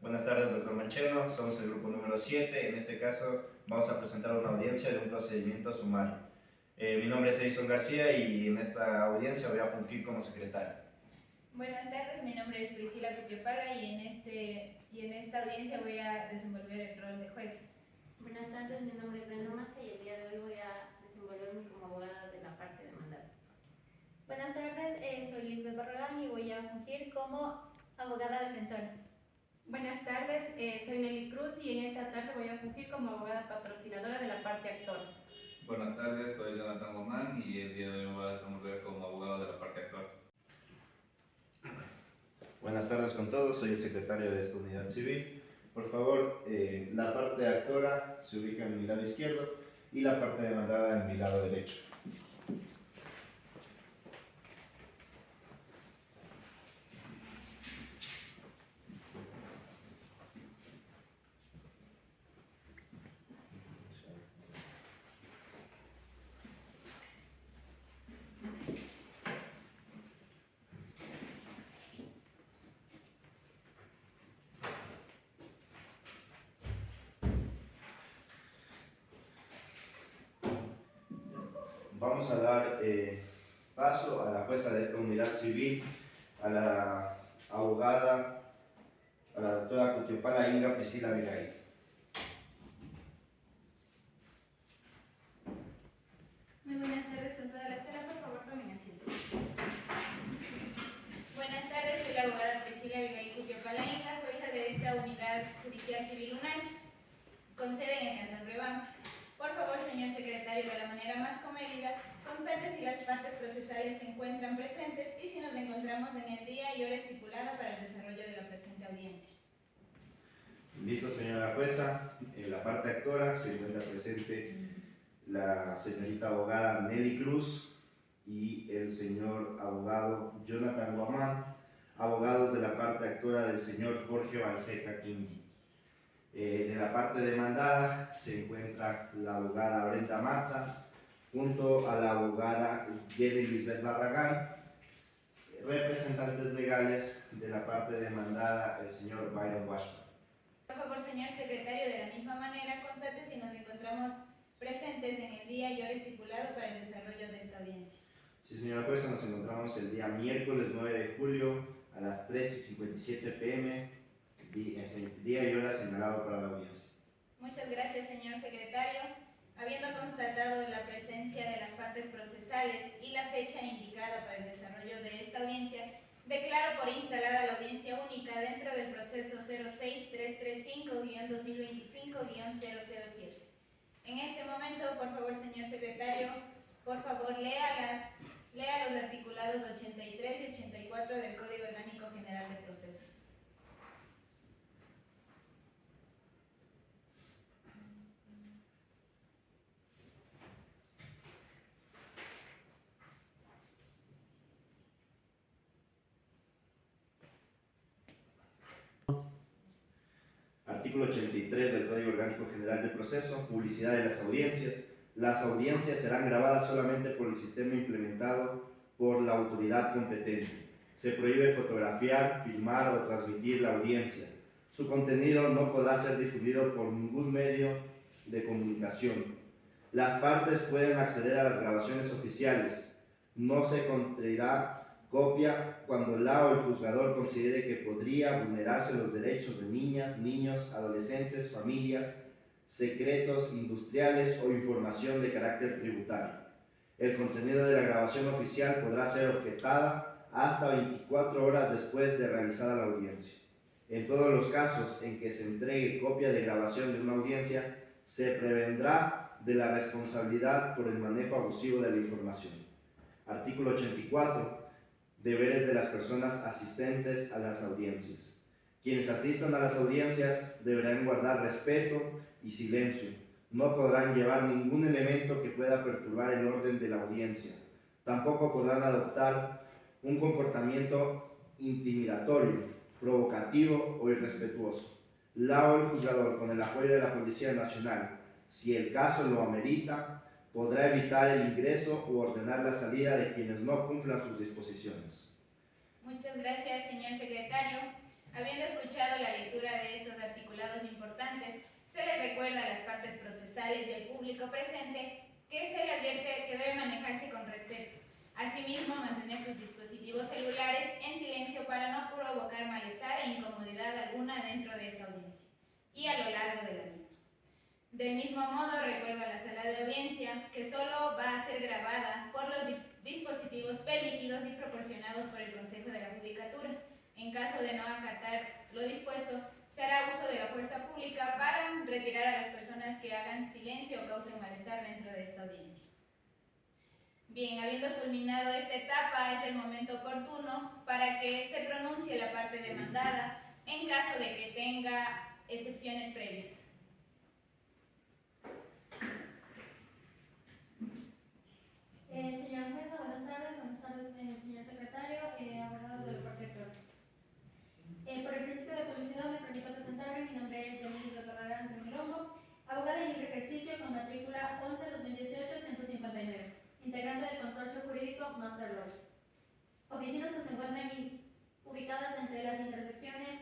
Buenas tardes, doctor Mancheno. Somos el grupo número 7. En este caso, vamos a presentar una audiencia de un procedimiento sumario. Mi nombre es Edison García y en esta audiencia voy a fungir como secretario. Buenas tardes, mi nombre es Priscila Cutiopala y en esta audiencia voy a desenvolver el rol de juez. Buenas tardes, mi nombre es Brenda Macha y el día de hoy voy a desenvolverme como abogada de la parte demandada. Buenas tardes, soy Lisbeth Barragán y voy a fungir como abogada defensora. Buenas tardes, soy Nelly Cruz y en esta tarde voy a fungir como abogada patrocinadora de la parte actor. Buenas tardes, soy Jonathan Gomán y el día de hoy me voy a desenvolver como abogado de la parte actual. Buenas tardes con todos, soy el secretario de esta unidad civil. Por favor, la parte actora se ubica en mi lado izquierdo y la parte demandada en mi lado derecho. Vamos a dar paso a la jueza de esta unidad civil, a la abogada, a la doctora Cutiopala Inga Priscila Abigail. Muy buenas tardes con toda la sala, por favor tomen asiento. Buenas tardes, soy la abogada Priscila Abigail Cutiopala Inga, jueza de esta unidad judicial civil UNACH, con sede en el Cantón Riobamba. Por favor, señor secretario, de la manera más comedida, constate si las partes procesales se encuentran presentes y si nos encontramos en el día y hora estipulada para el desarrollo de la presente audiencia. Listo, señora jueza. En la parte actora se encuentra presente la señorita abogada Nelly Cruz y el señor abogado Jonathan Guamán, abogados de la parte actora del señor Jorge Balseca Quingui. De la parte demandada se encuentra la abogada Brenda Macha junto a la abogada Jenny Lisbeth Barragán, representantes legales de la parte demandada el señor Byron Washman. Por favor, señor secretario, de la misma manera, constate si nos encontramos presentes en el día y hora estipulado para el desarrollo de esta audiencia. Sí, señora jueza, nos encontramos el día miércoles 9 de julio a las 3:57 p.m., día y hora señalado para la audiencia. Muchas gracias, señor secretario. Habiendo constatado la presencia de las partes procesales y la fecha indicada para el desarrollo de esta audiencia, declaro por instalada la audiencia única dentro del proceso 06335-2025-007. En este momento, por favor, señor secretario, por favor, lea los articulados 83 y 84 del Código Orgánico General de Procesos. Artículo 83 del Código Orgánico General de Proceso, publicidad de las audiencias. Las audiencias serán grabadas solamente por el sistema implementado por la autoridad competente. Se prohíbe fotografiar, filmar o transmitir la audiencia. Su contenido no podrá ser difundido por ningún medio de comunicación. Las partes pueden acceder a las grabaciones oficiales. No se contraerá copia cuando la o el juzgador considere que podría vulnerarse los derechos de niñas, niños, adolescentes, familias, secretos industriales o información de carácter tributario. El contenido de la grabación oficial podrá ser objetada hasta 24 horas después de realizada la audiencia. En todos los casos en que se entregue copia de grabación de una audiencia, se prevendrá de la responsabilidad por el manejo abusivo de la información. Artículo 84. Deberes de las personas asistentes a las audiencias. Quienes asistan a las audiencias deberán guardar respeto y silencio. No podrán llevar ningún elemento que pueda perturbar el orden de la audiencia. Tampoco podrán adoptar un comportamiento intimidatorio, provocativo o irrespetuoso. La o el juzgador, con el apoyo de la Policía Nacional, si el caso lo amerita, podrá evitar el ingreso u ordenar la salida de quienes no cumplan sus disposiciones. Muchas gracias, señor secretario. Habiendo escuchado la lectura de interrogantes, se les recuerda a las partes procesales y al público presente que se le advierte que debe manejarse con respeto. Asimismo, mantener sus dispositivos celulares en silencio para no provocar malestar e incomodidad alguna dentro de esta audiencia y a lo largo de la misma. Del mismo modo, recuerdo a la sala de audiencia que solo va a ser grabada por los dispositivos permitidos y proporcionados por el Consejo de la Judicatura. En caso de no acatar lo dispuesto, se hará uso de la fuerza pública para retirar a las personas que hagan silencio o causen malestar dentro de esta audiencia. Bien, habiendo culminado esta etapa, es el momento oportuno para que se pronuncie la parte demandada en caso de que tenga excepciones previas. Señora jueza, buenas tardes, señor secretario, abogado de la parte actora. Por el principio de publicidad me permito presentarme. Mi nombre es Yamil Beparragán Tremilombo, abogada de libre ejercicio con matrícula 11-2018-159, integrante del consorcio jurídico Master Law. Oficinas que se encuentran ubicadas entre las intersecciones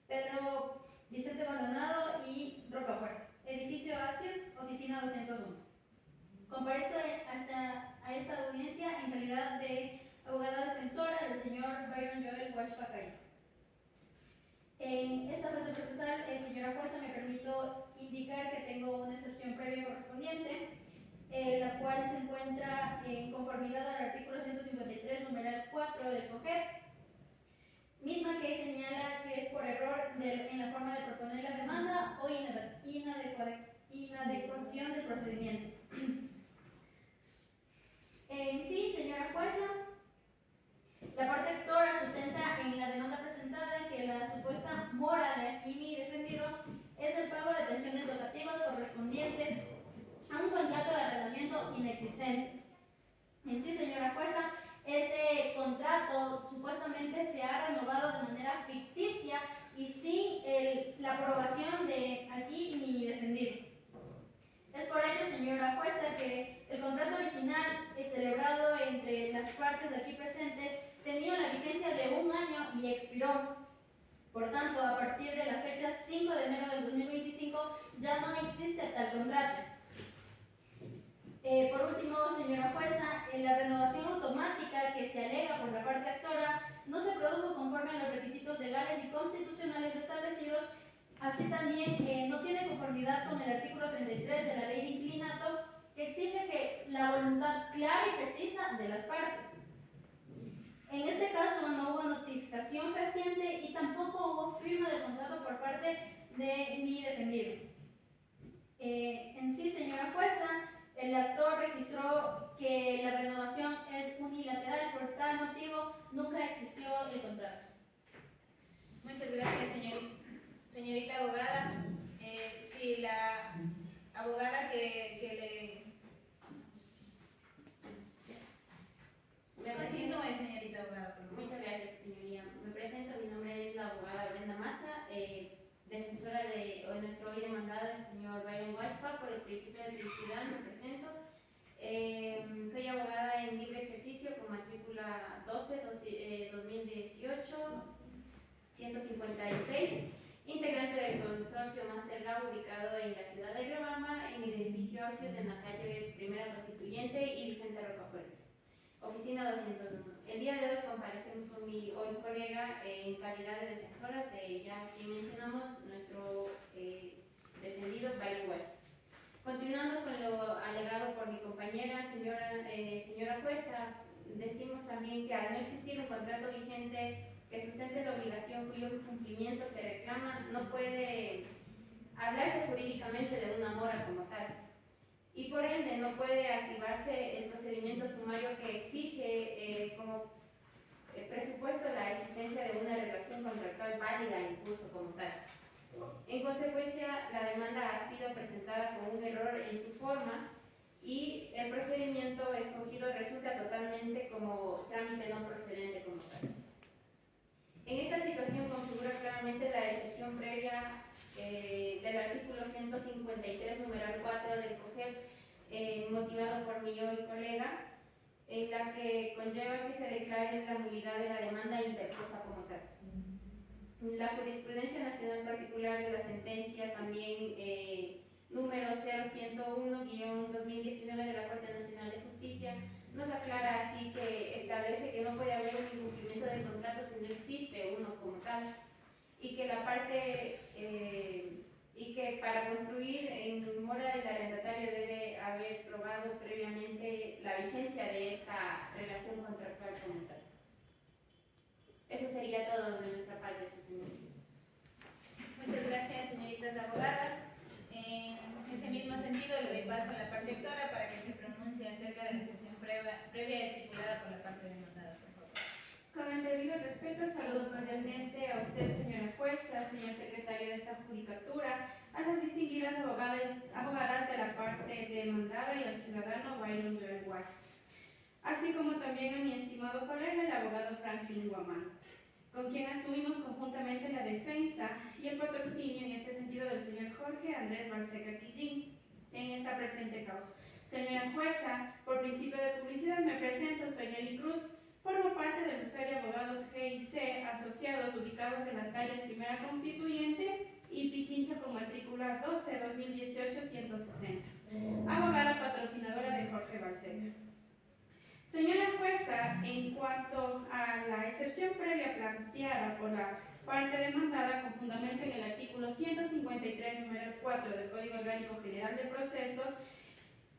Pedro Vicente Maldonado y Rocafuerte. Edificio Axios, oficina 201. Comparezco a esta audiencia en calidad de abogada defensora del señor Byron Joel Walsh Pacais. En esta fase procesal, señora jueza, me permito indicar que tengo una excepción previa correspondiente, la cual se encuentra en conformidad al artículo 153, numeral 4 del COGEP, misma que señala que es por error en la forma de proponer la demanda o inadecuación del procedimiento. En sí, señora jueza, la parte actora sustenta en la demanda presentada que la supuesta mora de aquí mi defendido es el pago de pensiones locativas correspondientes a un contrato de arrendamiento inexistente. En sí, señora jueza, este contrato supuestamente se ha renovado de manera ficticia y sin la aprobación de aquí mi defendido. Es por ello, señora jueza, que el contrato original celebrado entre las partes aquí presentes tenía la vigencia de 1 año y expiró. Por tanto, a partir de la fecha 5 de enero del 2025 ya no existe tal contrato. Por último, señora jueza, la renovación automática que se alega por la parte actora no se produjo conforme a los requisitos legales y constitucionales establecidos. Así también no tiene conformidad con el artículo 33 de la ley de inclinato, que exige que la voluntad clara y precisa de las partes. En este caso no hubo notificación fehaciente y tampoco hubo firma del contrato por parte de mi defendido. En sí, señora jueza, el actor registró que la renovación es unilateral, por tal motivo nunca existió el contrato. Muchas gracias, señorita abogada. Si la abogada que le continúe, señorita abogada. Muchas gracias, señoría. Me presento, mi nombre es la abogada Brenda Maza, defensora de nuestro hoy demandado, el señor Byron Walsh. Por el principio de publicidad me presento. Soy abogada en libre ejercicio con matrícula 12-2018-156, integrante del consorcio Master Law ubicado en la ciudad de Riobamba, en el edificio Axios de la calle Primera Constituyente y Vicente Rocafuerte, oficina 201. El día de hoy comparecemos con mi hoy colega en calidad de defensoras de ya quien mencionamos, nuestro defendido Byron Walsh. Continuando con lo alegado por mi compañera, señora jueza, decimos también que al no existir un contrato vigente que sustente la obligación cuyo cumplimiento se reclama, no puede hablarse jurídicamente de una mora como tal. Y por ende no puede activarse el procedimiento sumario que exige como presupuesto la existencia de una relación contractual válida incluso como tal. En consecuencia, la demanda ha sido presentada con un error en su forma y el procedimiento escogido resulta totalmente como trámite no procedente como tal. En esta situación configura claramente la excepción previa del artículo 153, numeral 4 del COGEP, motivado por mi hoy colega, en la que conlleva que se declare la nulidad de la demanda interpuesta como tal. La jurisprudencia nacional particular de la sentencia también nos aclara así que establece que no puede haber un incumplimiento del contrato si no existe uno como tal, y que la parte y que para construir en mora del arrendatario debe haber probado previamente la vigencia de esta relación contractual como tal. Eso sería todo de nuestra parte, su señoría. Muchas gracias, señoritas abogadas. En ese mismo sentido, le doy paso a la parte actora para que se pronuncie acerca de la excepción previa estipulada por la parte demandada, por favor. Con el debido respeto, saludo cordialmente a usted, señora jueza, señor secretario de esta judicatura, a las distinguidas abogadas de la parte demandada y al ciudadano Byron Joel White, así como también a mi estimado colega, el abogado Franklin Guamán, con quien asumimos conjuntamente la defensa y el patrocinio en este sentido del señor Jorge Andrés Balseca Quillín en esta presente causa. Señora jueza, por principio de publicidad me presento, soy Nelly Cruz, formo parte del bufete de abogados G&C asociados ubicados en las calles Primera Constituyente y Pichincha con matrícula 12-2018-160, abogada patrocinadora de Jorge Balseca. Señora jueza, en cuanto a la excepción previa planteada por la parte demandada con fundamento en el artículo 153, número 4 del Código Orgánico General de Procesos,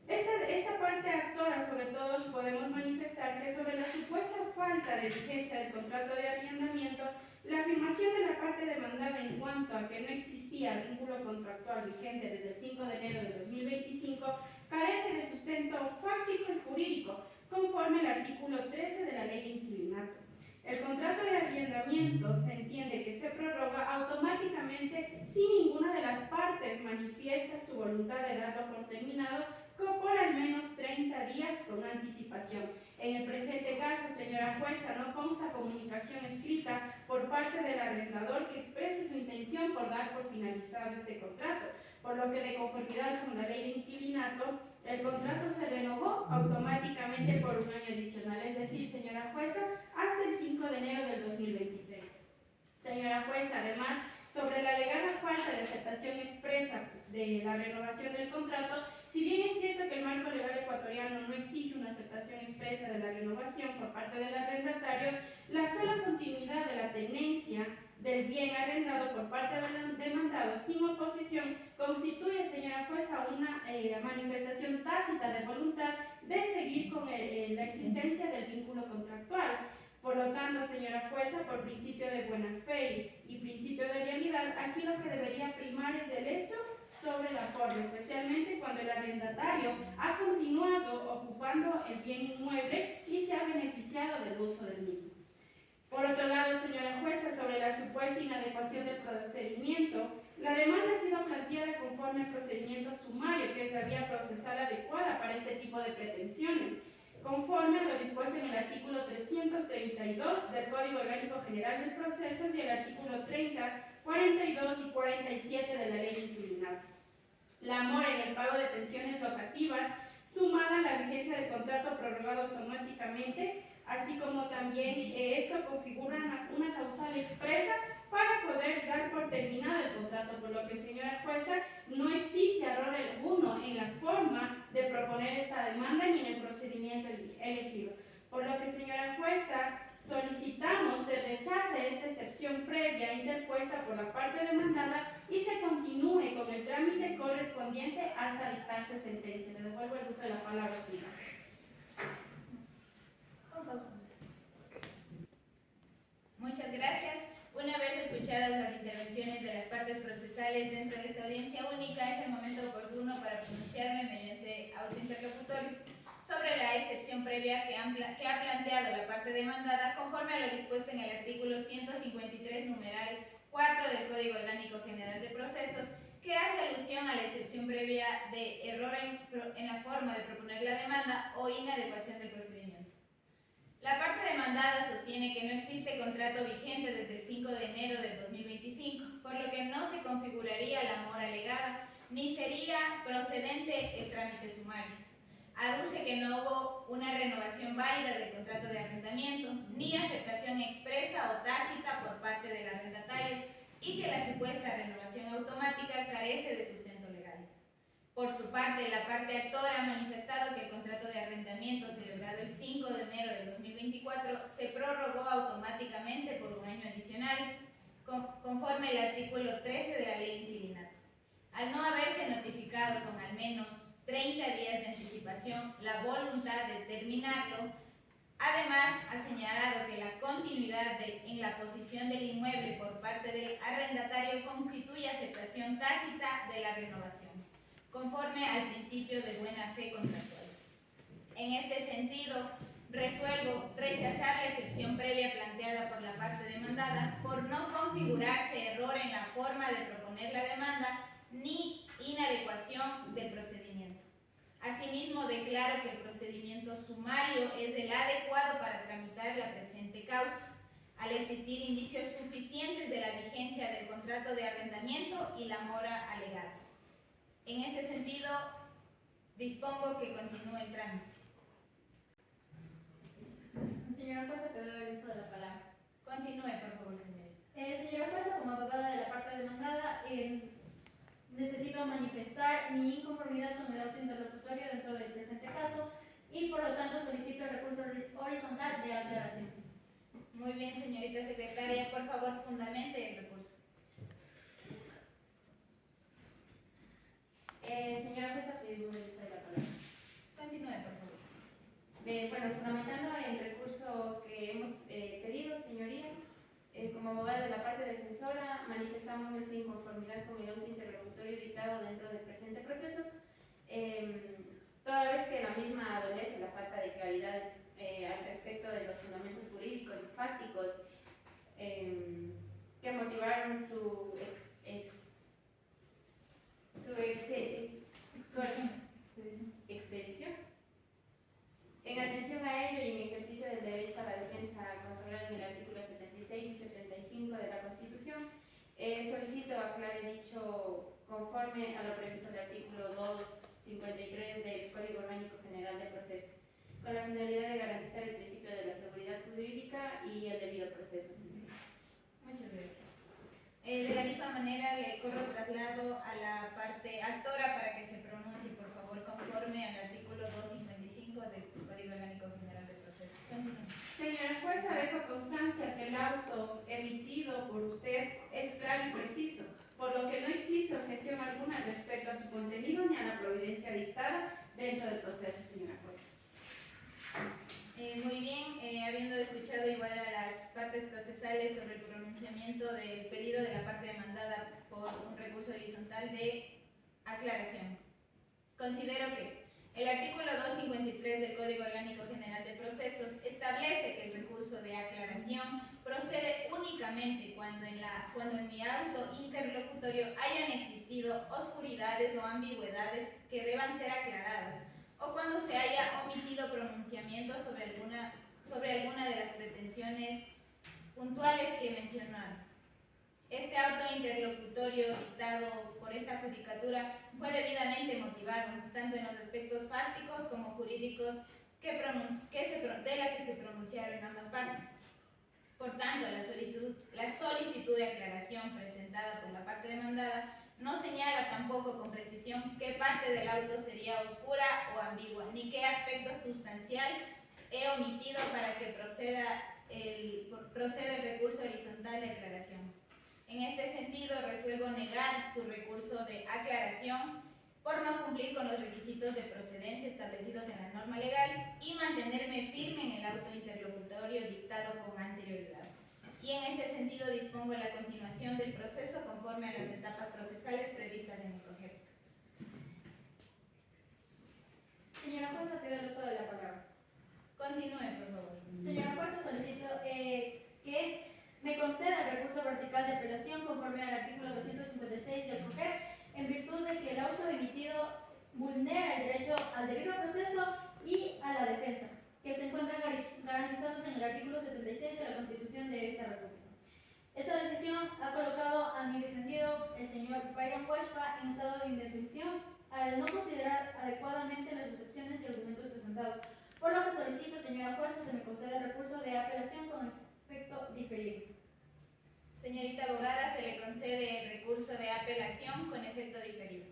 esta parte actora, sobre todo, podemos manifestar que sobre la supuesta falta de vigencia del contrato de arrendamiento, la afirmación de la parte demandada en cuanto a que no existía vínculo contractual vigente desde el 5 de enero de 2025 carece de sustento fáctico y jurídico, conforme al artículo 13 de la Ley de Inquilinato. El contrato de arrendamiento se entiende que se prorroga automáticamente si ninguna de las partes manifiesta su voluntad de darlo por terminado por al menos 30 días con anticipación. En el presente caso, señora jueza, no consta comunicación escrita por parte del arrendador que exprese su intención por dar por finalizado este contrato, por lo que de conformidad con la Ley de Inquilinato, el contrato se renovó automáticamente por un año adicional, es decir, señora jueza, hasta el 5 de enero del 2026. Señora jueza, además, sobre la alegada falta de aceptación expresa de la renovación del contrato, si bien es cierto que el marco legal ecuatoriano no exige una aceptación expresa de la renovación por parte del arrendatario, la sola continuidad de la tenencia del bien arrendado por parte del demandado sin oposición constituye, señora jueza, una manifestación tácita de voluntad de seguir con la existencia del vínculo contractual. Por lo tanto, señora jueza, por principio de buena fe y principio de realidad, aquí lo que debería primar es el hecho sobre la forma, especialmente cuando el arrendatario ha continuado ocupando el bien inmueble y se ha beneficiado del uso del mismo. Por otro lado, señora jueza, sobre la supuesta inadecuación del procedimiento, la demanda ha sido planteada conforme al procedimiento sumario, que es la vía procesal adecuada para este tipo de pretensiones, conforme a lo dispuesto en el artículo 332 del Código Orgánico General de Procesos y el artículo 30, 42 y 47 de la Ley de Inquilinato. La mora en el pago de pensiones locativas, sumada a la vigencia del contrato prorrogado automáticamente, así como también esto configura una causal expresa para poder dar por terminado el contrato, por lo que, señora jueza, no existe error alguno en la forma de proponer esta demanda ni en el procedimiento elegido. Por lo que, señora jueza, solicitamos se rechace esta excepción previa interpuesta por la parte demandada y se continúe con el trámite correspondiente hasta dictarse sentencia. Le devuelvo el uso de la palabra, señora jueza. Muchas gracias. Una vez escuchadas las intervenciones de las partes procesales dentro de esta audiencia única, es el momento oportuno para pronunciarme mediante autointerlocutorio sobre la excepción previa que ha planteado la parte demandada conforme a lo dispuesto en el artículo 153, numeral 4 del Código Orgánico General de Procesos, que hace alusión a la excepción previa de error en la forma de proponer la demanda o inadecuación del procedimiento. La parte demandada sostiene que no existe contrato vigente desde el 5 de enero del 2025, por lo que no se configuraría la mora alegada, ni sería procedente el trámite sumario. Aduce que no hubo una renovación válida del contrato de arrendamiento, ni aceptación expresa o tácita por parte del arrendatario, y que la supuesta renovación automática carece de sustento legal. Por su parte, la parte actora ha manifestado que el contrato de arrendamiento celebrado el 5 de enero de 2024 se prorrogó automáticamente por un año adicional, conforme al artículo 13 de la Ley de Inquilinato. Al no haberse notificado con al menos 30 días de anticipación la voluntad de terminarlo, además ha señalado que la continuidad en la posición del inmueble por parte del arrendatario constituye aceptación tácita de la renovación, conforme al principio de buena fe contractual. En este sentido, resuelvo rechazar la excepción previa planteada por la parte demandada por no configurarse error en la forma de proponer la demanda ni inadecuación del procedimiento. Asimismo, declaro que el procedimiento sumario es el adecuado para tramitar la presente causa, al existir indicios suficientes de la vigencia del contrato de arrendamiento y la mora alegada. En este sentido, dispongo que continúe el trámite. Señora jueza, te doy el uso de la palabra. Continúe, por favor, señorita. Señora jueza, como abogada de la parte demandada, necesito manifestar mi inconformidad con el auto interlocutorio dentro del presente caso y por lo tanto solicito el recurso horizontal de aclaración. Muy bien, señorita secretaria, por favor, fundamente el recurso. Señora jueza, pedimos el uso de la palabra. Continúe, por favor. Bueno, fundamentando el recurso que hemos pedido, señoría, como abogada de la parte defensora, manifestamos nuestra inconformidad con el auto interlocutorio dictado dentro del presente proceso, toda vez que la misma adolece la falta de claridad al respecto de los fundamentos jurídicos y fácticos que motivaron su expedición. En atención a ello y en ejercicio del derecho a la defensa consagrado en el artículo 76 y 75 de la Constitución, solicito aclare dicho conforme a lo previsto en el artículo 253 del Código Orgánico General de Proceso, con la finalidad de garantizar el principio de la seguridad jurídica y el debido proceso. Muchas gracias. De la misma manera, le corro traslado a la parte actora para que se pronuncie, por favor, conforme al artículo 255 del Código Orgánico General de Proceso. Señora jueza, dejo constancia que el auto emitido por usted es claro y preciso, por lo que no existe objeción alguna respecto a su contenido ni a la providencia dictada dentro del proceso, señora jueza. Muy bien, habiendo escuchado igual a las partes procesales sobre el pronunciamiento del pedido de la parte demandada por un recurso horizontal de aclaración, considero que el artículo 253 del Código Orgánico General de Procesos establece que el recurso de aclaración procede únicamente cuando en mi auto interlocutorio hayan existido oscuridades o ambigüedades que deban ser aclaradas, o cuando se haya omitido pronunciamiento sobre alguna de las pretensiones puntuales que mencionaron. Este auto interlocutorio dictado por esta judicatura fue debidamente motivado, tanto en los aspectos fácticos como jurídicos de la que se pronunciaron ambas partes. Por tanto, la solicitud de aclaración presentada por la parte demandada no señala tampoco con precisión qué parte del auto sería oscura o ambigua, ni qué aspecto sustancial he omitido para que proceda el recurso horizontal de aclaración. En este sentido, resuelvo negar su recurso de aclaración por no cumplir con los requisitos de procedencia establecidos en la norma legal y mantenerme firme en el auto interlocutorio dictado con anterioridad. Y en este sentido dispongo la continuación del proceso conforme a las etapas procesales previstas en el COGEP. Señora jueza, pido el uso de la palabra. Continúe, por favor. Señora jueza, solicito que me conceda el recurso vertical de apelación conforme al artículo 256 del COGEP, en virtud de que el auto emitido vulnera el derecho al debido proceso y a la defensa, que se encuentran garantizados en el artículo 76 de la Constitución de esta República. Esta decisión ha colocado a mi defendido, el señor Byron Huashpa, en estado de indefensión al no considerar adecuadamente las excepciones y argumentos presentados, por lo que solicito, señora jueza, se me conceda el recurso de apelación con efecto diferido. Señorita abogada, se le concede el recurso de apelación con efecto diferido.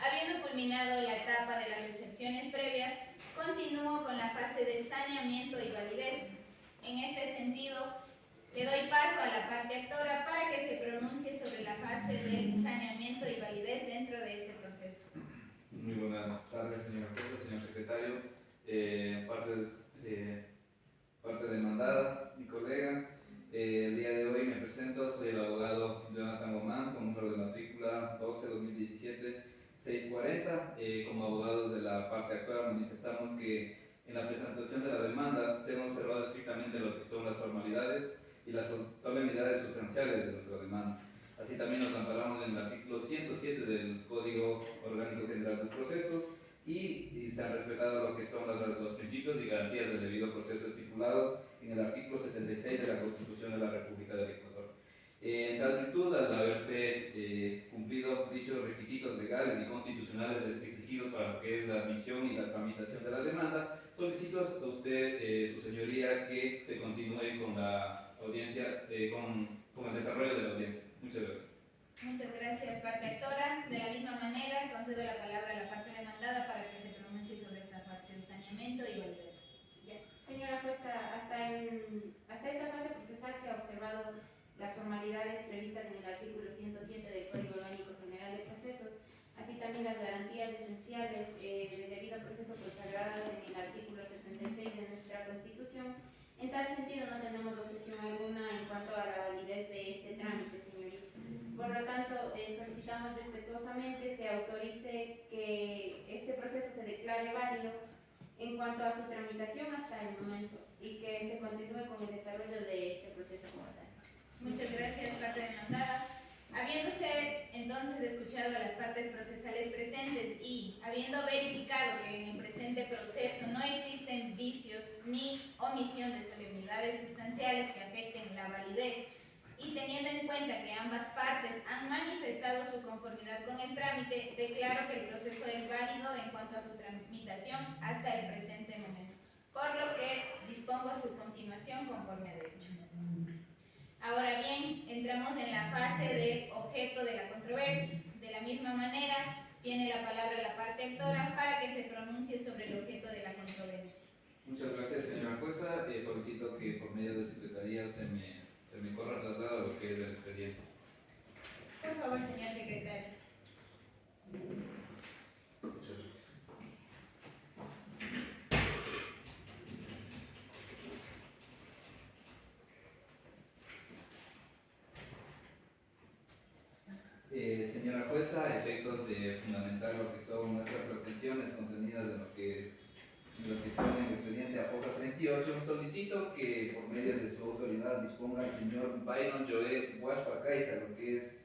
Habiendo culminado la etapa de las recepciones previas, continúo con la fase de saneamiento y validez. En este sentido, le doy paso a la parte actora para que se pronuncie sobre la fase de saneamiento y validez dentro de este proceso. Muy buenas tardes, señora jueza, señor secretario. Parte demandada, mi colega. El día de hoy me presento, soy el abogado Jonathan Gomán, con número de matrícula 12-2017-640. Como abogados de la parte actual manifestamos que en la presentación de la demanda se han observado estrictamente lo que son las formalidades y las solemnidades sustanciales de nuestra demanda. Así también nos amparamos en el artículo 107 del Código Orgánico General de Procesos y se han respetado lo que son los principios y garantías del debido proceso estipulados en el artículo 76 de la Constitución de la República del Ecuador. En tal virtud, al haberse cumplido dichos requisitos legales y constitucionales exigidos para lo que es la admisión y la tramitación de la demanda, solicito a usted, su señoría, que se continúe con la audiencia, con el desarrollo de la audiencia. Muchas gracias. Muchas gracias, parte actora. De la misma manera, concedo la palabra a la parte demandada para que se pronuncie sobre esta fase de saneamiento y validez. Ya. Señora jueza, hasta esta fase procesal se ha observado las formalidades previstas en el artículo 107 del Código Orgánico General de Procesos, así también las garantías esenciales del debido proceso consagradas en el artículo 76 de nuestra Constitución. En tal sentido, no tenemos objeción alguna en cuanto a la validez de este trámite, señorita. Por lo tanto, solicitamos respetuosamente se autorice que este proceso se declare válido en cuanto a su tramitación hasta el momento y que se continúe con el desarrollo de este proceso como tal. Muchas gracias, parte demandada. Habiéndose entonces escuchado a las partes procesales presentes y habiendo verificado que en el presente proceso no existen vicios ni omisión de solemnidades sustanciales que afecten la validez, y teniendo en cuenta que ambas partes han manifestado su conformidad con el trámite, declaro que el proceso es válido en cuanto a su tramitación hasta el presente momento, por lo que dispongo su continuación conforme a derecho. Ahora bien, entramos en la fase del objeto de la controversia. De la misma manera, tiene la palabra la parte actora para que se pronuncie sobre el objeto de la controversia. Muchas gracias, señora jueza. Solicito que por medio de secretaría se me corra traslado a lo que es el expediente. Por favor, señor secretario. Muchas gracias. Señora jueza, a efectos de fundamentar lo que son nuestras pretensiones contenidas en lo que son en el expediente a focas 28, solicito que por medio de su autoridad disponga al señor Byron Joel Huashpacaiza lo que es,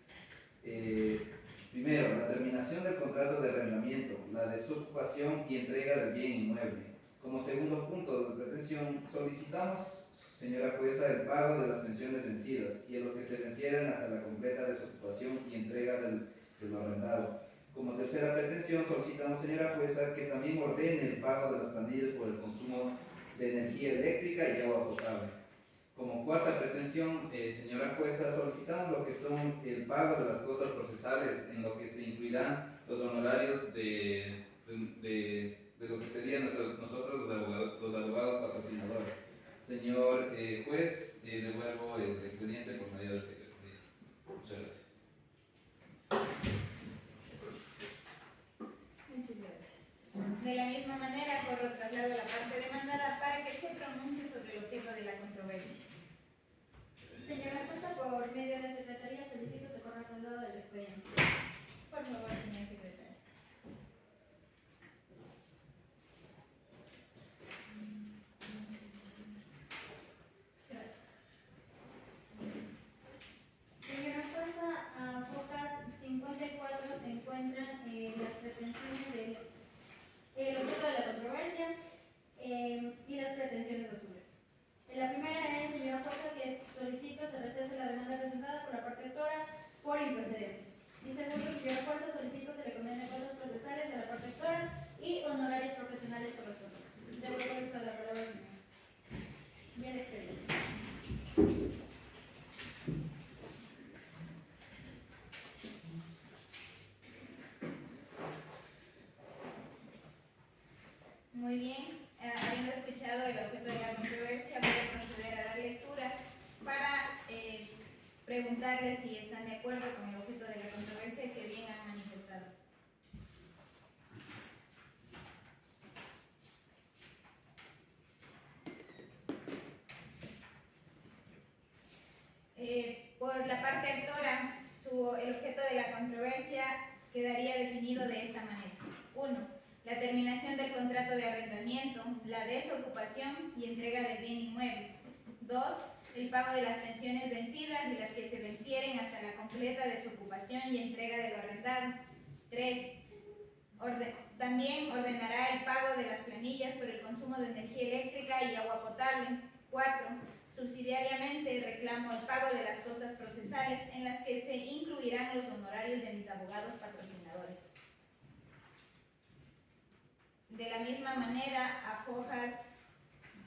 primero, la terminación del contrato de arrendamiento, la desocupación y entrega del bien inmueble. Como segundo punto de pretensión, solicitamos, señora jueza, el pago de las pensiones vencidas y a los que se vencieran hasta la completa desocupación y entrega de lo arrendado. Como tercera pretensión, solicitamos, señora jueza, que también ordene el pago de las planillas por el consumo de energía eléctrica y agua potable. Como cuarta pretensión, señora jueza, solicitamos lo que son el pago de las costas procesales, en lo que se incluirán los honorarios de lo que serían nosotros los abogados patrocinadores. Señor juez, devuelvo el expediente por medio del secretario. Muchas gracias. Muchas gracias. De la misma manera, corro traslado a la parte demandada para que se pronuncie sobre el objeto de la controversia. Señora jueza, por medio de la secretaría solicito se corra traslado del expediente. Por favor, señor secretario. Gracias. Señora jueza, a focas 54 se encuentran las pretensiones del objeto de la controversia y las pretensiones a su vez. La primera es, señora jueza, que solicito se rechace la demanda presentada por la parte autora por improcedente. Y segundo, señora jueza, solicito se le condene cosas procesales a la parte autora y honorarios profesionales correspondientes. Debo dar uso de la palabra, señora. Bien expediente. Muy bien, habiendo escuchado el objeto de la controversia, voy a proceder a dar lectura para preguntarles si están de acuerdo con el objeto de la controversia que bien han manifestado. Por la parte actora, el objeto de la controversia quedaría definido de esta manera. 1. La terminación del contrato de arrendamiento, la desocupación y entrega del bien inmueble. 2. El pago de las pensiones vencidas y las que se vencieren hasta la completa desocupación y entrega de lo arrendado. 3. También ordenará el pago de las planillas por el consumo de energía eléctrica y agua potable. 4. Subsidiariamente reclamo el pago de las costas procesales en las que se incluirán los honorarios de mis abogados patrocinadores. De la misma manera, a fojas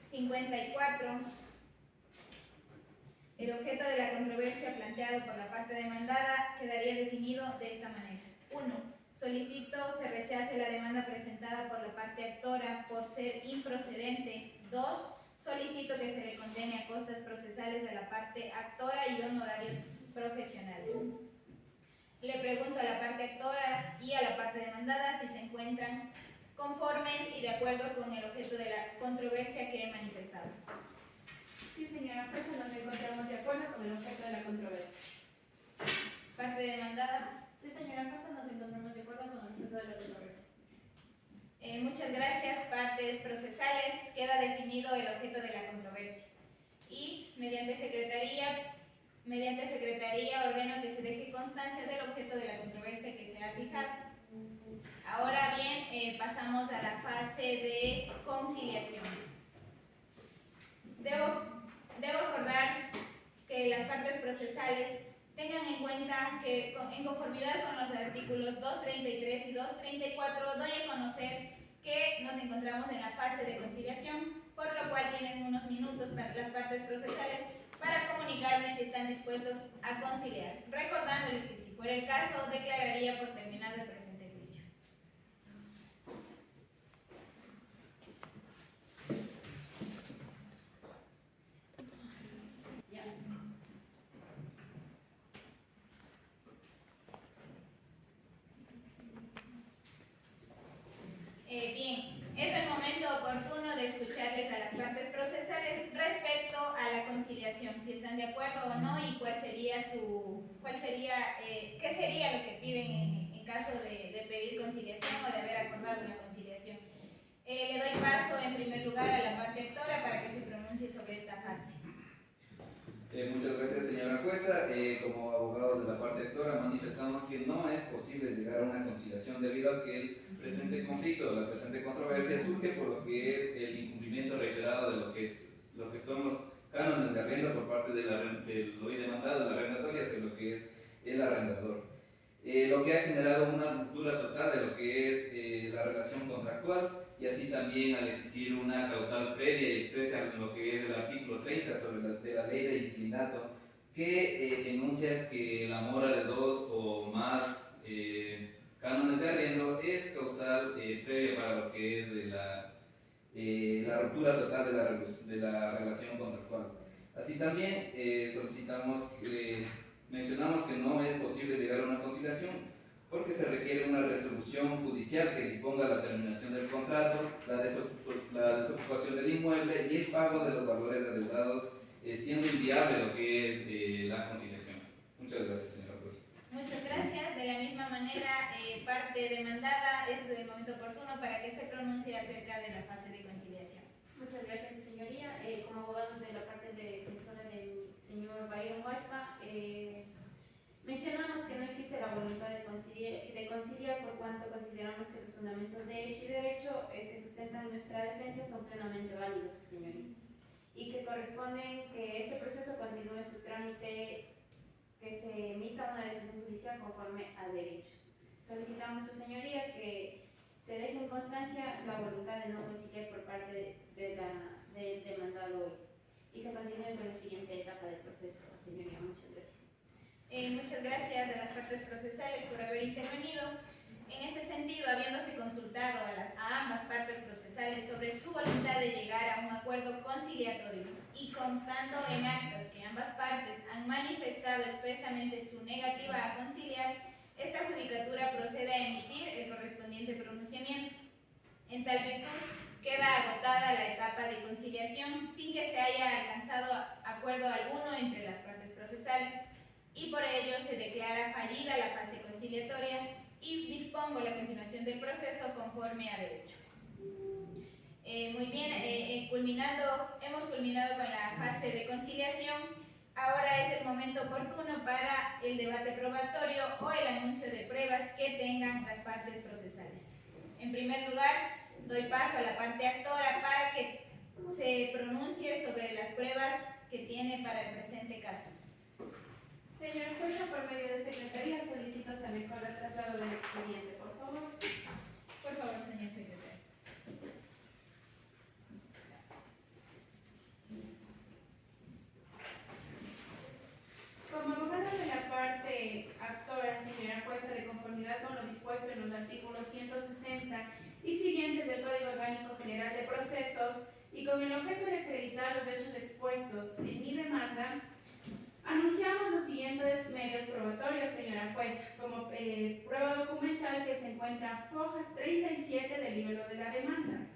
54, el objeto de la controversia planteado por la parte demandada quedaría definido de esta manera. 1. Solicito se rechace la demanda presentada por la parte actora por ser improcedente. 2. Solicito que se le condene a costas procesales de la parte actora y honorarios profesionales. Le pregunto a la parte actora y a la parte demandada si se encuentran conformes y de acuerdo con el objeto de la controversia que he manifestado. Sí, señora jueza, nos encontramos de acuerdo con el objeto de la controversia. Parte demandada. Sí, señora jueza, nos encontramos de acuerdo con el objeto de la controversia. Muchas gracias. Partes procesales, queda definido el objeto de la controversia. Y mediante secretaría ordeno que se deje constancia del objeto de la controversia que se ha fijado. Ahora bien, pasamos a la fase de conciliación. Debo acordar que las partes procesales tengan en cuenta que en conformidad con los artículos 233 y 234 doy a conocer que nos encontramos en la fase de conciliación, por lo cual tienen unos minutos para las partes procesales para comunicarme si están dispuestos a conciliar, recordándoles que si fuera el caso declararía por terminado el presente juicio. Ya. Bien, es el momento oportuno de escucharles a las partes procesales respecto a la conciliación, si están de acuerdo o no y qué sería lo que piden en caso de pedir conciliación o de haber acordado una conciliación. Le doy paso en primer lugar a la parte actora para que se pronuncie sobre esta fase. Muchas gracias, señora jueza. Como abogados de la parte actora manifestamos que no es posible llegar a una conciliación debido a que el presente conflicto, la presente controversia surge por lo que es el incumplimiento reiterado de lo que son los cánones de arriendo por parte del hoy demandado, el arrendatario, hacia lo que es el arrendador. Lo que ha generado una ruptura total de lo que es la relación contractual, y así también al existir una causal previa y expresa en lo que es el artículo 30 de la ley de inquilinato, que enuncia que la mora de dos o más cánones de arriendo es causal previa para lo que es la ruptura total de la relación contractual. Así también mencionamos que no es posible llegar a una conciliación porque se requiere una resolución judicial que disponga la terminación del contrato, la desocupación del inmueble y el pago de los valores adeudados, siendo inviable lo que es la conciliación. Muchas gracias, señora juez. Muchas gracias. De la misma manera, parte demandada, es el momento oportuno para que se pronuncie acerca de la fase de conciliación. Muchas gracias, su señoría. Como abogados de la parte defensora del señor Byron Huachpa, mencionamos que no existe la voluntad de conciliar por cuanto consideramos que los fundamentos de hecho y derecho que sustentan nuestra defensa son plenamente válidos, su señoría, y que corresponden que este proceso continúe su trámite, que se emita una decisión judicial conforme a derechos. Solicitamos, su señoría, que se deje en constancia la voluntad de no conciliar por parte del demandado hoy y se continúe con la siguiente etapa del proceso, señoría. Muchas gracias. Muchas gracias a las partes procesales por haber intervenido. En ese sentido, habiéndose consultado a ambas partes procesales sobre su voluntad de llegar a un acuerdo conciliatorio y constando en actas que ambas partes han manifestado expresamente su negativa a conciliar, esta judicatura procede a emitir el correspondiente pronunciamiento. En tal virtud, queda agotada la etapa de conciliación sin que se haya alcanzado acuerdo alguno entre las partes procesales y por ello se declara fallida la fase conciliatoria y dispongo la continuación del proceso conforme a derecho. Muy bien, hemos culminado con la fase de conciliación. Ahora es el momento oportuno para el debate probatorio o el anuncio de pruebas que tengan las partes procesales. En primer lugar, doy paso a la parte actora para que se pronuncie sobre las pruebas que tiene para el presente caso. Señora jueza, por medio de secretaría solicito se me corra el traslado del expediente, por favor. Por favor, señor secretario. Como abogada de la parte actora, señora jueza, de conformidad con lo dispuesto en los artículos 160 y siguientes del Código Orgánico General de Procesos y con el objeto de acreditar los hechos expuestos en mi demanda, anunciamos los siguientes medios probatorios, señora jueza, como prueba documental que se encuentra fojas 37 del libro de la demanda.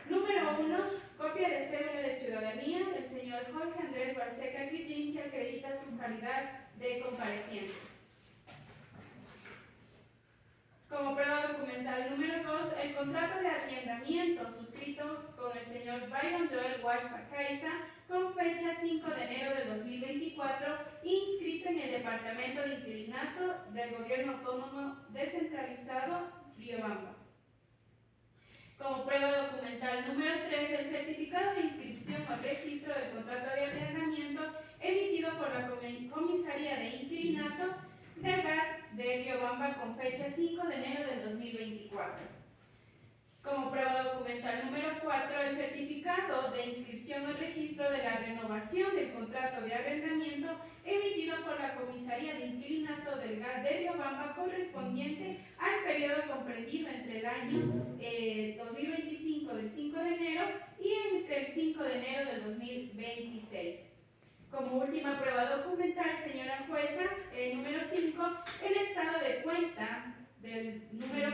Número 1, copia de cédula de ciudadanía del señor Jorge Andrés Balseca Guillín, que acredita su calidad de compareciente. Como prueba documental número 2, el contrato de arrendamiento suscrito con el señor Byron Joel Walsh Pacaiza con fecha 5 de enero del 2024, inscrito en el Departamento de Inquilinato del Gobierno Autónomo Descentralizado Riobamba. Como prueba documental número 3, el certificado de inscripción al registro del contrato de arrendamiento emitido por la Comisaría de Inquilinato del GAT de Riobamba con fecha 5 de enero del 2024. Como prueba documental número 4, el certificado de inscripción al registro de la renovación del contrato de arrendamiento emitido por la Comisaría de Inquilinato del GAT de Riobamba correspondiente al periodo comprendido entre el año 2025 del 5 de enero y entre el 5 de enero del 2026. Como última prueba documental, señora jueza, número 5, el estado de cuenta del número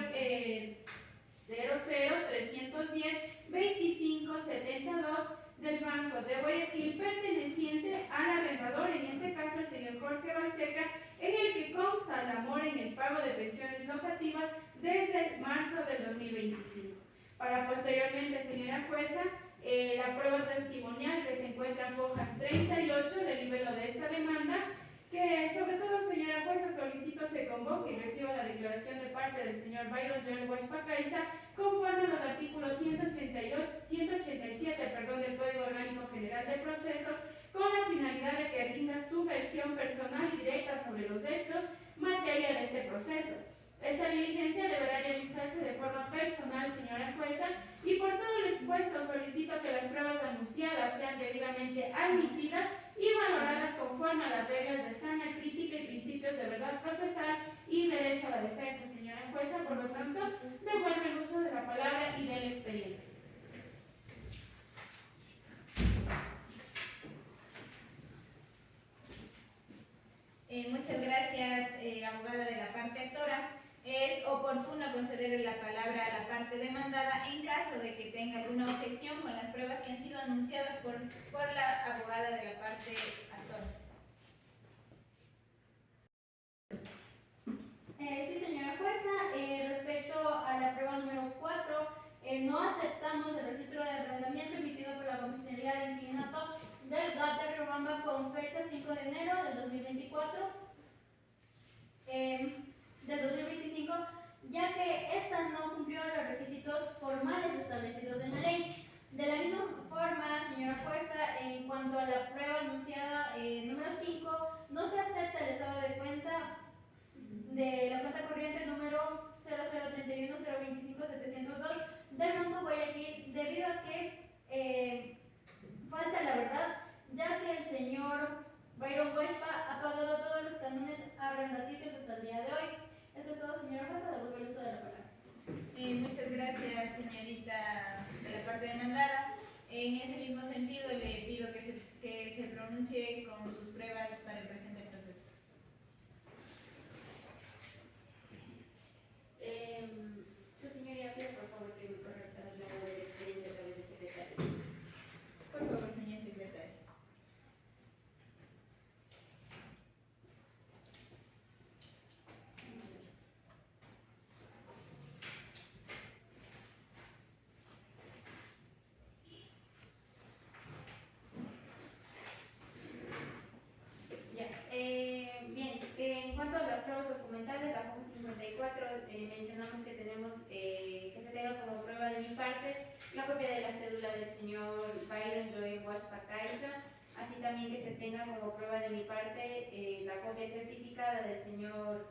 00310-2572 del Banco de Guayaquil perteneciente al arrendador, en este caso el señor Jorge Balseca, en el que consta la mora en el pago de pensiones locativas desde marzo del 2025. Para posteriormente, señora jueza, la prueba testimonial que se encuentra en fojas 38 del libro de esta demanda, que sobre todo, señora jueza, solicito se convoque y reciba la declaración de parte del señor Byron Joel Walsh Pacaiza conforme a los artículos 187 del Código Orgánico General de Procesos, con la finalidad de que rinda su versión personal y directa sobre los hechos materia de este proceso. Esta diligencia deberá realizarse de forma personal, señora jueza, y por todo lo expuesto solicito que las pruebas anunciadas sean debidamente admitidas y valoradas conforme a las reglas de sana crítica y principios de verdad procesal y derecho a la defensa, señora jueza. Por lo tanto, devuelvo el uso de la palabra y del expediente. Muchas gracias, abogada de la parte actora. Es oportuno concederle la palabra a la parte demandada en caso de que tenga alguna objeción con las pruebas que han sido anunciadas por la abogada de la parte actora. Sí, señora jueza, respecto a la prueba número 4, no aceptamos el registro de arrendamiento emitido por la Comisaría de Inquilinato del GAT de Riobamba con fecha 5 de enero del 2024. Del 2025, ya que esta no cumplió los requisitos formales establecidos en la ley. De la misma forma, señora jueza, en cuanto a la prueba anunciada número 5, no se acepta el estado de cuenta de la cuenta corriente número 0031-025-702 del Banco Guayaquil, debido a que falta la verdad, ya que el señor Byron Walsh ha pagado todos los cánones arrendaticios hasta el día de hoy. Eso es todo, señora jueza, devuelvo el uso de la palabra. Muchas gracias, señorita de la parte demandada. En ese mismo sentido, le pido que se pronuncie con sus pruebas para el presente proceso. Su señoría, pido por favor que me correcta la labor del expediente a través del secretario. Por favor, señor secretario. Ya, bien, en cuanto a las pruebas documentales, la forma 54, mencionamos que tenemos que se tenga como prueba de mi parte la copia de la cédula del señor Byron Joe Guaspa Caiza, así también que se tenga como prueba de mi parte la copia certificada del señor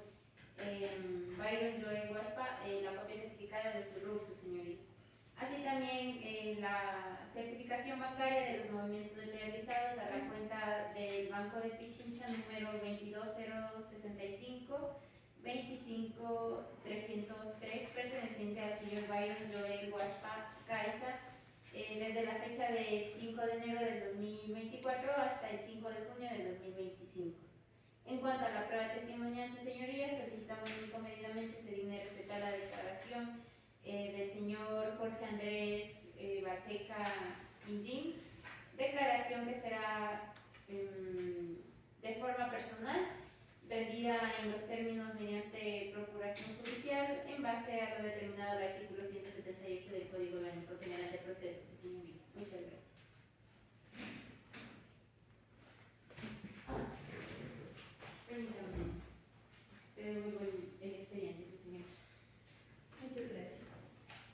Byron Joe Guaspa, la copia certificada de su RUC, su señoría. Así también la certificación bancaria de los movimientos realizados a la cuenta del Banco de Pichincha número 22065 25303 perteneciente al señor Byron Joel Guaspa Caiza desde la fecha del 5 de enero del 2024 hasta el 5 de junio del 2025. En cuanto a la prueba testimonial, su señoría, solicitamos muy comedidamente se digne respetar la declaración del señor Jorge Andrés Balseca Injin, declaración que será de forma personal, rendida en los términos mediante procuración judicial en base a lo determinado al artículo 178 del Código Orgánico General de Procesos, su señoría. Muchas gracias. Permítame, te devuelvo el expediente, su señor. Muchas gracias.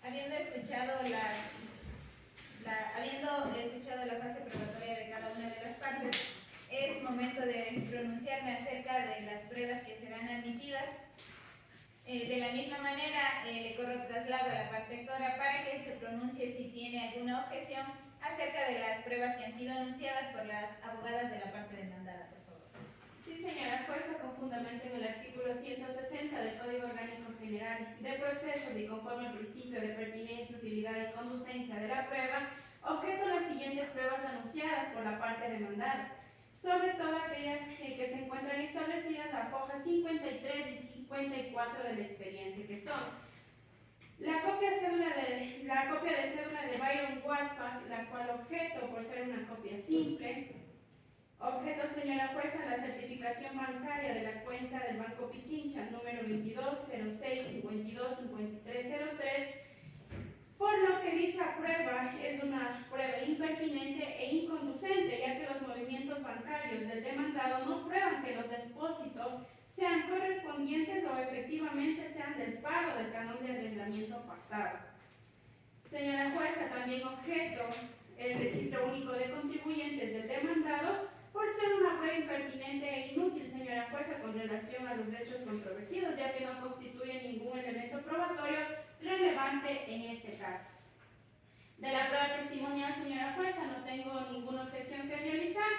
Habiendo escuchado la fase probatoria de cada una de las partes, es momento de pronunciarme acerca de las pruebas que serán admitidas. De la misma manera, le corro traslado a la parte actora para que se pronuncie si tiene alguna objeción acerca de las pruebas que han sido anunciadas por las abogadas de la parte demandada, por favor. Sí, señora jueza, con fundamento en el artículo 160 del Código Orgánico General de Procesos y conforme al principio de pertinencia, utilidad y conducencia de la prueba, objeto las siguientes pruebas anunciadas por la parte demandada, sobre todo aquellas que se encuentran establecidas a hojas 53 y 54 del expediente, que son la copia de cédula de Byron Guaspa, la cual objeto por ser una copia simple. Objeto, señora jueza, la certificación bancaria de la cuenta del Banco Pichincha, número 2206525303, por lo que dicha prueba es una prueba impertinente e inconducente, ya que los movimientos bancarios del demandado no prueban que los depósitos sean correspondientes o efectivamente sean del pago del canon de arrendamiento pactado. Señora jueza, también objeto el registro único de contribuyentes del demandado, por ser una prueba impertinente e inútil, señora jueza, con relación a los hechos controvertidos, ya que no constituye ningún elemento probatorio relevante en este caso. De la prueba testimonial, señora jueza, no tengo ninguna objeción que realizar.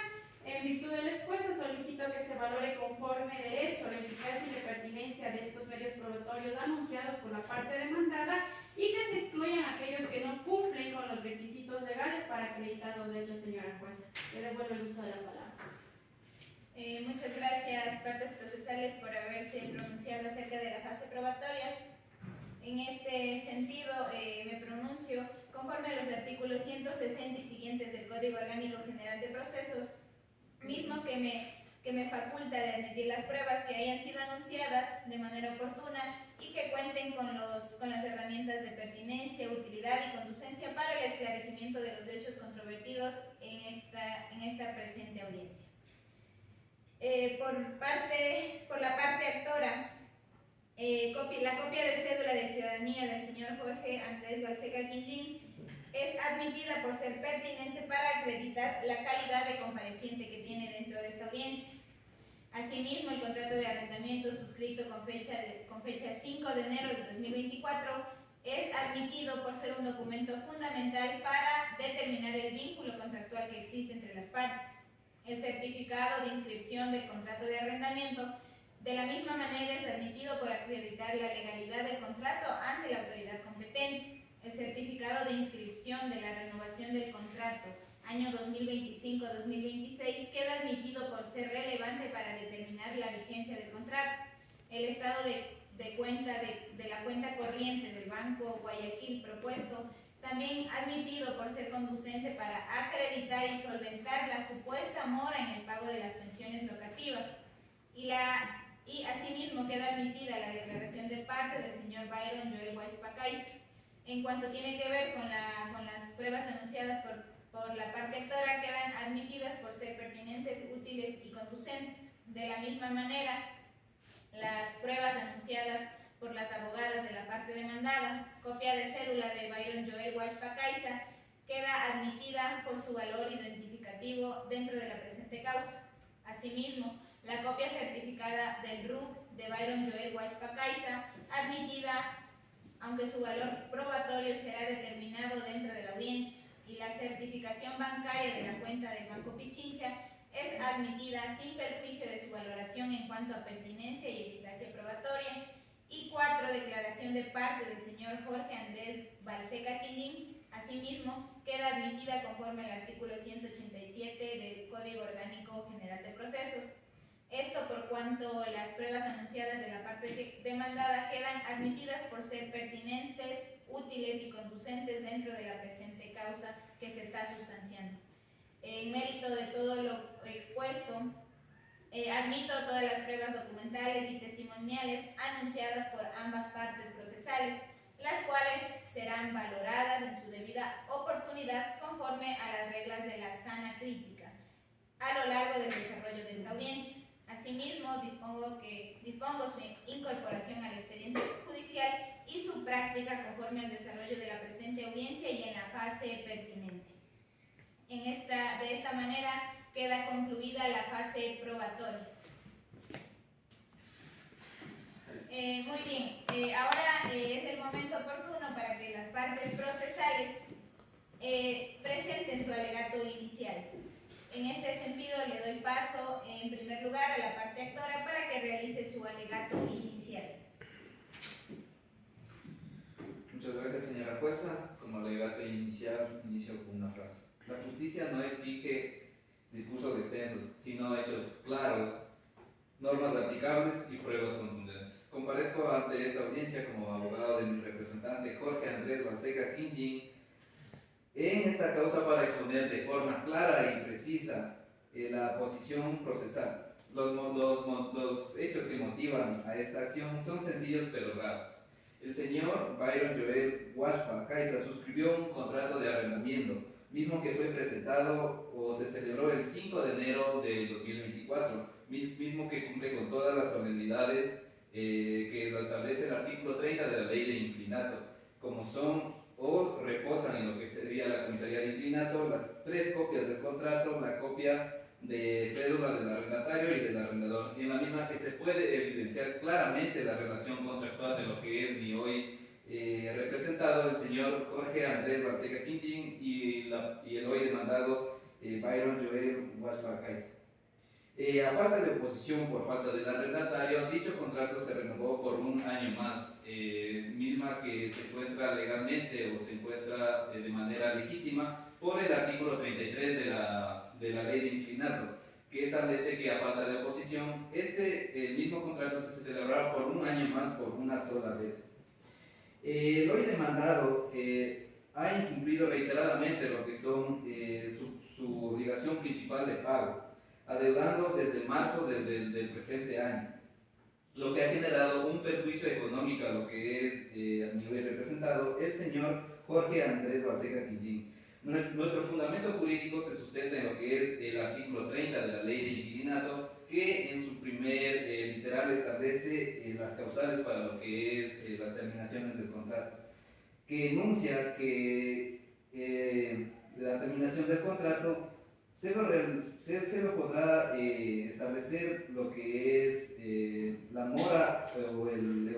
En virtud del expuesto, solicito que se valore conforme derecho la eficacia y la pertinencia de estos medios probatorios anunciados por la parte demandada y que se excluyan aquellos que no cumplen con los requisitos legales para acreditar los hechos, señora jueza. Le devuelvo el uso de la palabra. Muchas gracias, partes procesales, por haberse pronunciado acerca de la fase probatoria. En este sentido, me pronuncio conforme a los artículos 160 y siguientes del Código Orgánico General de Procesos, mismo que me faculta de admitir las pruebas que hayan sido anunciadas de manera oportuna y que cuenten con las herramientas de pertinencia, utilidad y conducencia para el esclarecimiento de los hechos controvertidos en esta presente audiencia. Por la parte actora, la copia de cédula de ciudadanía del señor Jorge Andrés Balseca Quinjín es admitida por ser pertinente para acreditar la calidad de compareciente que tiene dentro de esta audiencia. Asimismo, el contrato de arrendamiento suscrito con fecha 5 de enero de 2024 es admitido por ser un documento fundamental para determinar el vínculo contractual que existe entre las partes. El certificado de inscripción del contrato de arrendamiento De la misma manera es admitido por acreditar la legalidad del contrato ante la autoridad competente. El certificado de inscripción de la renovación del contrato año 2025-2026 queda admitido por ser relevante para determinar la vigencia del contrato. El estado de cuenta de la cuenta corriente del Banco Guayaquil propuesto también admitido por ser conducente para acreditar y solventar la supuesta mora en el pago de las pensiones locativas. Y asimismo queda admitida la declaración de parte del señor Byron Joel Guachpacais. En cuanto tiene que ver con las pruebas anunciadas por la parte actora, quedan admitidas por ser pertinentes, útiles y conducentes. De la misma manera, las pruebas anunciadas por las abogadas de la parte demandada, copia de cédula de Byron Joel Guachpacaisa, queda admitida por su valor identificativo dentro de la presente causa. Asimismo, la copia certificada del RUC de Byron Joel Guachpacaisa, admitida aunque su valor probatorio será determinado dentro de la audiencia, y la certificación bancaria de la cuenta del Banco Pichincha es admitida sin perjuicio de su valoración en cuanto a pertinencia y eficacia probatoria. Y 4. Declaración de parte del señor Jorge Andrés Balseca Quillín, asimismo, queda admitida conforme al artículo 187 del Código Orgánico General de Procesos. Esto por cuanto las pruebas anunciadas de la parte demandada quedan admitidas por ser pertinentes, útiles y conducentes dentro de la presente causa que se está sustanciando. En mérito de todo lo expuesto, admito todas las pruebas documentales y testimoniales anunciadas por ambas partes procesales, las cuales serán valoradas en su debida oportunidad conforme a las reglas de la sana crítica a lo largo del desarrollo de esta audiencia. Asimismo, dispongo su incorporación al expediente judicial y su práctica conforme al desarrollo de la presente audiencia y en la fase pertinente. De esta manera queda concluida la fase probatoria. Muy bien, ahora es el momento oportuno para que las partes procesales presenten su alegato inicial. En este sentido, le doy paso en primer lugar a la parte actora para que realice su alegato inicial. Muchas gracias, señora jueza. Como alegato inicial, inicio con una frase. La justicia no exige discursos extensos, sino hechos claros, normas aplicables y pruebas contundentes. Comparezco ante esta audiencia como abogado de mi representante Jorge Andrés Balseca Quillín en esta causa para exponer de forma clara y precisa la posición procesal. Los hechos que motivan a esta acción son sencillos pero raros. El señor Byron Joel Guachpacaisa suscribió un contrato de arrendamiento, mismo que fue presentado o se celebró el 5 de enero del 2024, mismo que cumple con todas las solemnidades que lo establece el artículo 30 de la ley de inclinato, como son o reposan en lo que sería la comisaría de inclinato las 3 copias del contrato, la copia de cédula del arrendatario y del arrendador, en la misma que se puede evidenciar claramente la relación contractual de lo que es mi hoy representado el señor Jorge Andrés Balseca Quillín y el hoy demandado Byron Joel Guachpacaisa. A falta de oposición por falta del arrendatario, dicho contrato se renovó por un año más, misma que se encuentra legalmente o se encuentra de manera legítima por el artículo 33 de la ley de inclinato, que establece que a falta de oposición, el mismo contrato se celebrará por un año más por una sola vez. El hoy demandado ha incumplido reiteradamente lo que son su obligación principal de pago, adeudando desde marzo del presente año, lo que ha generado un perjuicio económico a lo que es a mi hoy representado el señor Jorge Andrés Balseca Quillín. Nuestro fundamento jurídico se sustenta en lo que es el artículo 30 de la ley de inquilinato, que en su primer literal establece las causales para lo que es las terminaciones del contrato, que enuncia que la terminación del contrato se lo podrá establecer lo que es la mora o el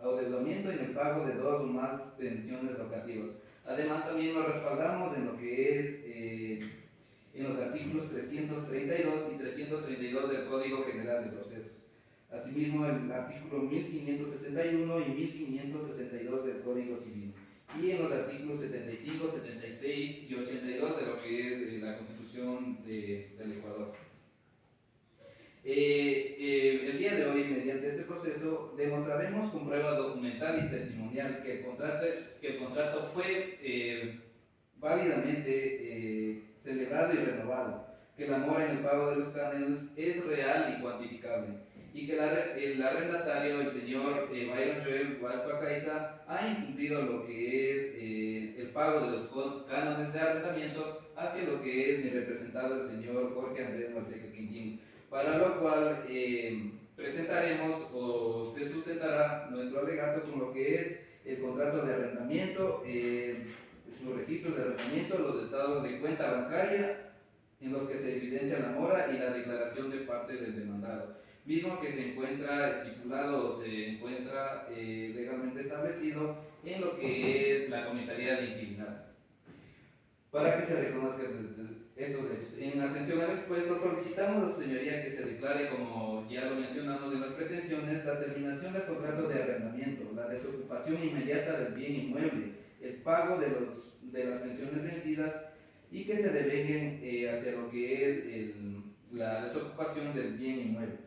adeudamiento en el pago de 2 o más pensiones locativas. Además, también nos respaldamos en lo que es en los artículos 332 y 332 del Código General de Procesos. Asimismo, el artículo 1561 y 1562 del Código Civil. Y en los artículos 75, 76 y 82 de lo que es la Constitución del Ecuador. El día de hoy, mediante este proceso, demostraremos con prueba documental y testimonial que el contrato fue válidamente celebrado y renovado, que la mora en el pago de los cánones es real y cuantificable, y que el arrendatario, el señor Byron Joel Hualpa Caiza, ha incumplido lo que es el pago de los cánones de arrendamiento hacia lo que es mi representado, el señor Jorge Andrés Balseca Quinchín, para lo cual presentaremos o se sustentará nuestro alegato con lo que es el contrato de arrendamiento, su registro de arrendamiento, los estados de cuenta bancaria en los que se evidencia la mora y la declaración de parte del demandado, mismo que se encuentra estipulado o se encuentra legalmente establecido en lo que es la comisaría de inquilinato, para que se reconozcan estos hechos. En atención al expuesto, solicitamos a su señoría que se declare, como ya lo mencionamos en las pretensiones, la terminación del contrato de arrendamiento, la desocupación inmediata del bien inmueble, el pago de las pensiones vencidas y que se devenguen hacia lo que es la desocupación del bien inmueble.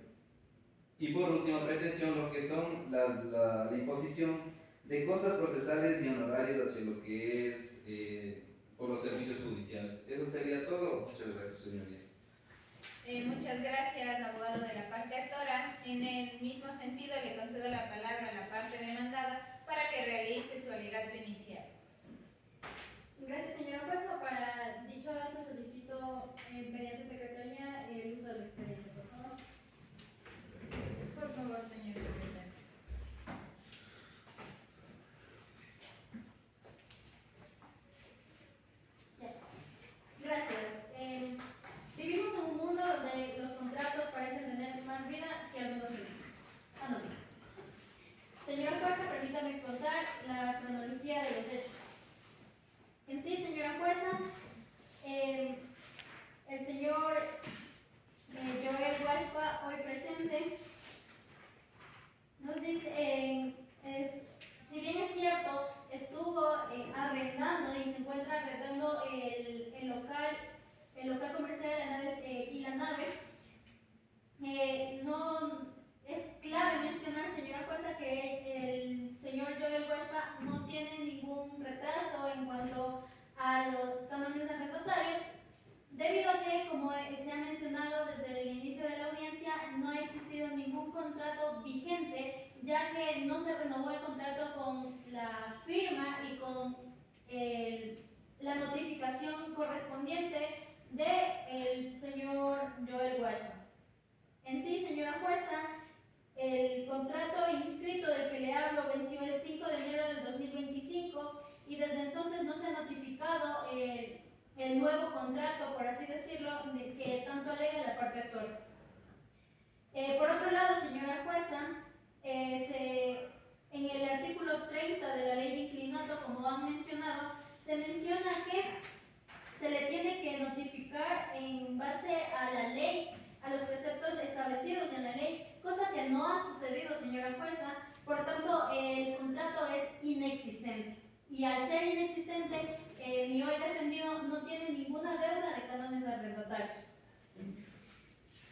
Y por última pretensión, lo que son la imposición de costas procesales y honorarios hacia lo que es por los servicios judiciales. Eso sería todo. Muchas gracias, señoría. Muchas gracias, abogado de la parte actora. En el mismo sentido, le concedo la palabra a la parte demandada para que realice su alegato inicial. Gracias, señora jueza. Para dicho acto solicito mediante secretaría el uso del expediente, por favor. Por favor, señor secretario. Gracias. Vivimos en un mundo donde los contratos parecen tener más vida que algunos límites. Anónimo. Señora jueza, permítame contar la cronología de los hechos. En sí, señora jueza, el señor Joel Hualpa, hoy presente, nos dice, si bien es cierto, estuvo arrendando y se encuentra arrendando el local comercial y la nave, no es clave mencionar, señora jueza, que el señor Joel Hualpa no tiene ningún retraso en cuanto a los cánones arrendatarios, debido a que, como se ha mencionado desde el inicio de la audiencia, no ha existido ningún contrato vigente, ya que no se renovó el contrato con la firma y con la notificación correspondiente del señor Joel Hualpa. En sí, señora jueza, el contrato inscrito del que le hablo venció el 5 de enero del 2025 y desde entonces no se ha notificado el nuevo contrato, por así decirlo, que tanto alega la parte actora. Por otro lado, señora jueza, en el artículo 30 de la ley de inquilinato, como han mencionado, se menciona que se le tiene que notificar en base a la ley, a los preceptos establecidos en la ley, cosa que no ha sucedido, señora jueza. Por tanto, el contrato es inexistente. Y al ser inexistente, mi hoy defendido no tiene ninguna deuda de cánones arrendatarios.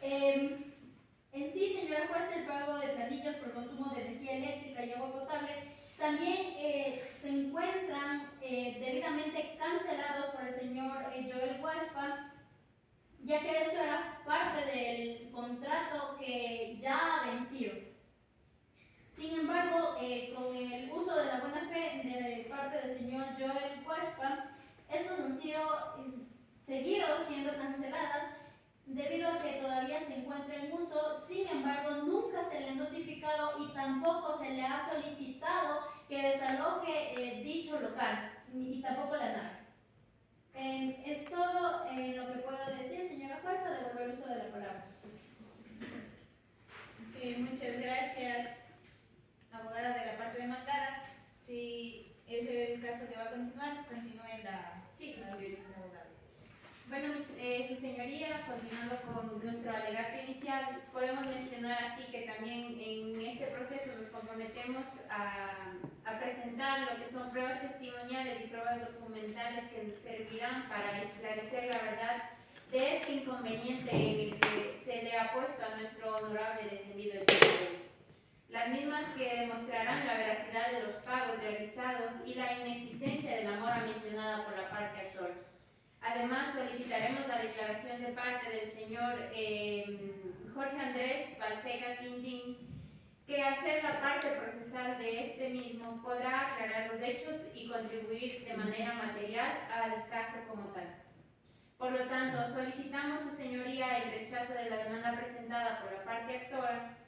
En sí, señora juez, el pago de planillas por consumo de energía eléctrica y agua potable también se encuentran debidamente cancelados por el señor Joel Hualpa, ya que esto era parte del contrato que ya ha vencido. Sin embargo, con el uso de la buena fe de parte del señor Joel Hualpa, estos han sido seguidos siendo canceladas debido a que todavía se encuentra en uso. Sin embargo, nunca se le ha notificado y tampoco se le ha solicitado que desaloje dicho local y tampoco la nave. Es todo lo que puedo decir, señora jueza. Devuelvo el uso de la palabra. Muchas gracias, abogada de la parte demandada. Si es el caso que va a continuar, continúe la... Sí, la abogada. Bueno, su señoría. señoría, continuando con nuestro alegato inicial, podemos mencionar así que también en este proceso nos comprometemos a presentar lo que son pruebas testimoniales y pruebas documentales que nos servirán para esclarecer la verdad de este inconveniente en el que se le ha puesto a nuestro honorable defendido el día de hoy. Las mismas que demostrarán la veracidad de los pagos realizados y la inexistencia de la mora mencionada por la parte actora. Además, solicitaremos la declaración de parte del señor Jorge Andrés Balseca Quinjín, que al ser la parte procesal de este mismo podrá aclarar los hechos y contribuir de manera material al caso como tal. Por lo tanto, solicitamos su señoría el rechazo de la demanda presentada por la parte actora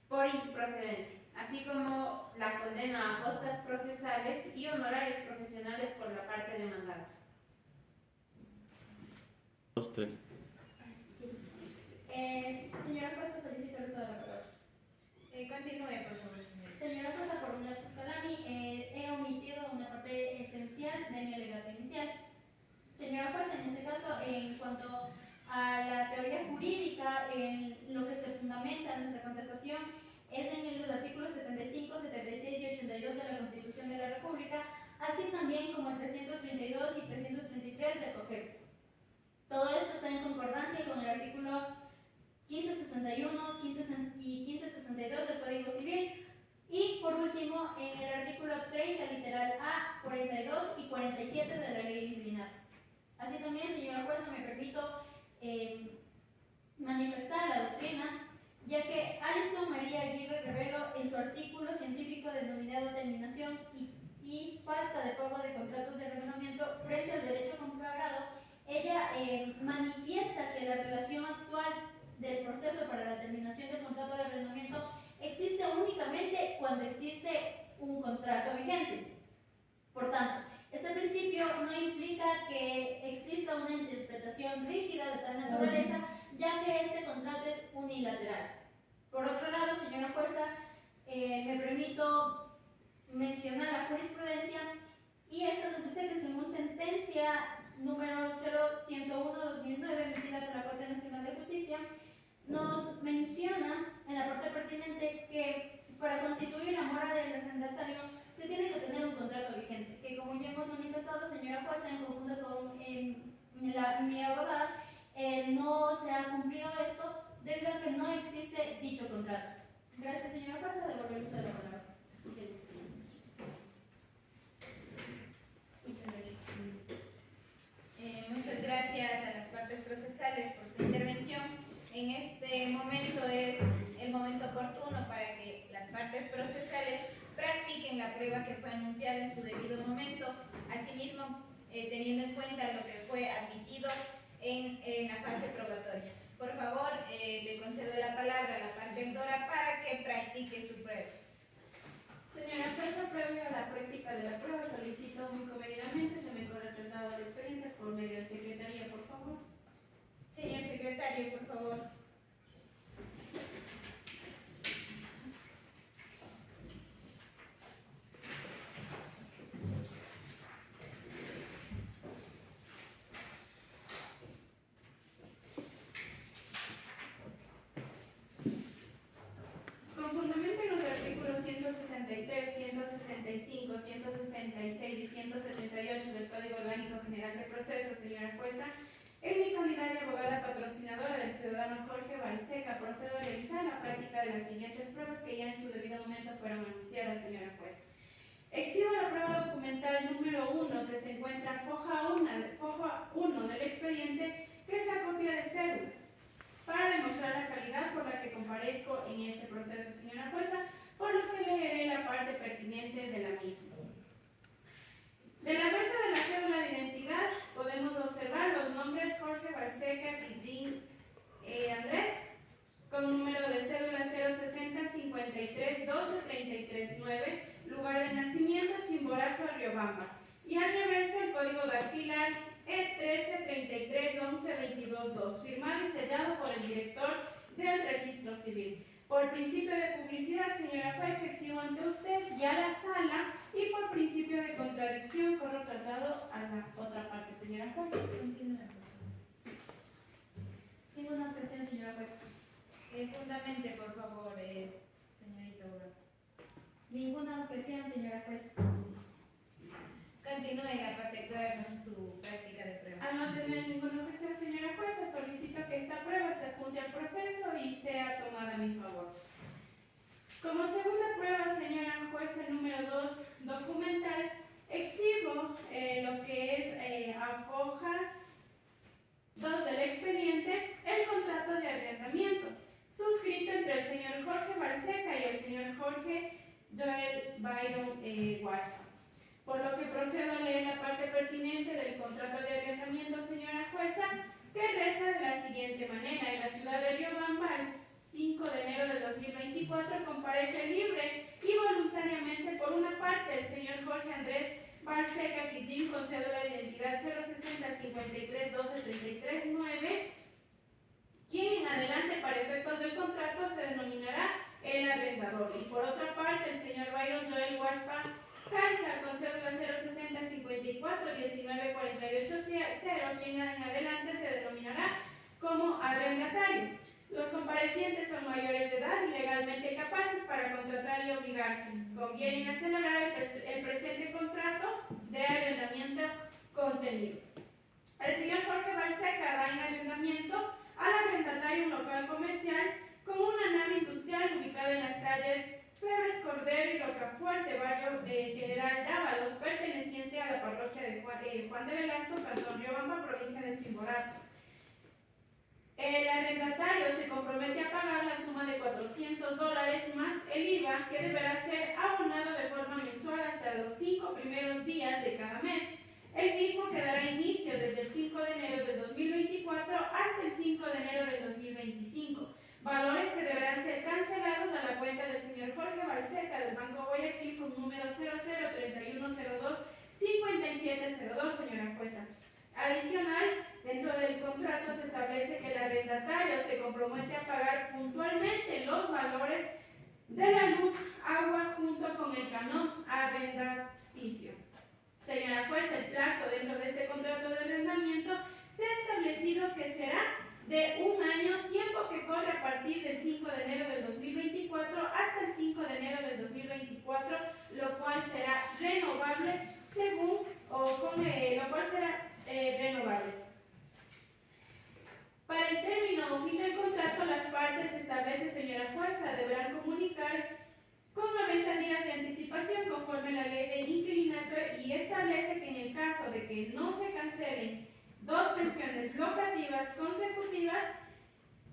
por improcedente, así como la condena a costas procesales y honorarios profesionales por la parte demandada. Señora jueza, solicito el uso de la palabra. Continúe, por favor, señora. Señora jueza, por un lapsus calami, he omitido una parte esencial de mi alegato inicial. Señora jueza, en este caso, en cuanto a la teoría jurídica, en lo que se fundamenta nuestra contestación es en los artículos 75, 76 y 82 de la Constitución de la República, así también como el 332 y 333 del COGEP. Todo esto está en concordancia con el artículo 1561 y 1562 del Código Civil, y por último en el artículo 30 literal A, 42 y 47 de la Ley Disciplinaria. Así también, señora jueza, me permito manifestar la doctrina, ya que Alison María Aguirre Revelo, en su artículo científico denominado Terminación y falta de pago de contratos de arrendamiento frente al derecho comparado, ella manifiesta que la relación actual del proceso para la terminación del contrato de arrendamiento existe únicamente cuando existe un contrato vigente. Por tanto, este principio no implica que exista una interpretación rígida de tal naturaleza, ya que este contrato es unilateral. Por otro lado, señora jueza, me permito mencionar la jurisprudencia, y esta nos dice que según sentencia número 0101-2009 emitida por la Corte Nacional de Justicia, nos menciona en la parte pertinente que para constituir la mora del arrendatario se tiene que tener un contrato vigente, que como ya hemos manifestado, señora jueza, en conjunto con mi abogada, no se ha cumplido esto debido a que no existe dicho contrato. Gracias, señora jueza, devolver el uso de la palabra. Muchas gracias a las partes procesales por su intervención. En este momento es el momento oportuno para que las partes procesales practiquen la prueba que fue anunciada en su debido momento, asimismo teniendo en cuenta lo que fue admitido en la fase probatoria. Por favor, le concedo la palabra a la parte actora para que practique su prueba. Señora jueza, previo a la práctica de la prueba, solicito muy convenidamente se me corre el traslado del expediente por medio de secretaría, por favor. Señor secretario, por favor. Con fundamento en los artículos 163, 165, 166 y 178 del Código Orgánico General de Procesos, señora jueza, en mi calidad de abogada patrocinadora del ciudadano Jorge Balseca, procedo a realizar la práctica de las siguientes pruebas que ya en su debido momento fueron anunciadas, señora jueza. Exhibo la prueba documental número 1 que se encuentra en foja 1 del expediente, que es la copia de cédula, para demostrar la calidad por la que comparezco en este proceso, señora jueza, por lo que leeré la parte pertinente de la misma. De la versa de la cédula de identidad podemos observar los nombres Jorge Balseca Quinjín Andrés, con número de cédula 060 53 12 33 9, lugar de nacimiento Chimborazo, Riobamba, y al reverso el código dactilar E13 33 11 22 2, firmado y sellado por el director del Registro Civil. Por principio de publicidad, señora juez, exhibo ante usted y a la sala, y por principio de contradicción corro traslado a la otra parte, señora juez. Continúe, por favor. objeción, señora jueza. Fundamente, por favor, señorita abogada. Ninguna objeción, señora jueza. Continúe la parte actual con su práctica de prueba. Al no tener ninguna objeción, señora jueza, solicito que esta prueba se adjunte al proceso y sea tomada a mi favor. Como segunda prueba, señora jueza número 2, documental, exhibo lo que es a fojas 2 del expediente, el contrato de arrendamiento, suscrito entre el señor Jorge Balseca y el señor Jorge Joel Byron Huaspa. Por lo que procedo a leer la parte pertinente del contrato de arrendamiento, señora jueza, que reza de la siguiente manera: en la ciudad de Riobamba, el 5 de enero de 2024, comparece libre y voluntariamente, por una parte, el señor Jorge Andrés Balseca Quillín, con cédula de identidad 060 53 12 33 9, quien en adelante, para efectos del contrato, se denominará el arrendador. Y por otra parte, el señor Byron Joel Huaspa Caiza, con cédula 060 54 19 48 0, quien en adelante se denominará como arrendatario. Los comparecientes son mayores de edad y legalmente capaces para contratar y obligarse. Convienen a celebrar el presente contrato de arrendamiento contenido. El señor Jorge Balseca da en arrendamiento al arrendatario un local comercial con una nave industrial ubicada en las calles Febres Cordero y Rocafuerte, barrio General Dávalos, perteneciente a la parroquia de Juan de Velasco, cantón Riobamba, provincia de Chimborazo. El arrendatario se compromete a pagar la suma de $400 más el IVA, que deberá ser abonado de forma mensual hasta los 5 primeros días de cada mes. El mismo que dará inicio desde el 5 de enero del 2024 hasta el 5 de enero del 2025. Valores que deberán ser cancelados a la cuenta del señor Jorge Balseca del Banco Guayaquil con número 003102-5702, señora jueza. Adicional, dentro del contrato se establece que el arrendatario se compromete a pagar puntualmente los valores de la luz, agua, junto con el canon arrendaticio. Señora jueza, el plazo dentro de este contrato de arrendamiento se ha establecido que será de un año, tiempo que corre a partir del 5 de enero del 2024 hasta el 5 de enero del 2024, lo cual será renovable renovable. Para el término o fin del contrato, las partes, establece, señora jueza, deberán comunicar con 90 días de anticipación conforme la ley de inquilinato, y establece que en el caso de que no se cancelen 2 pensiones locativas consecutivas,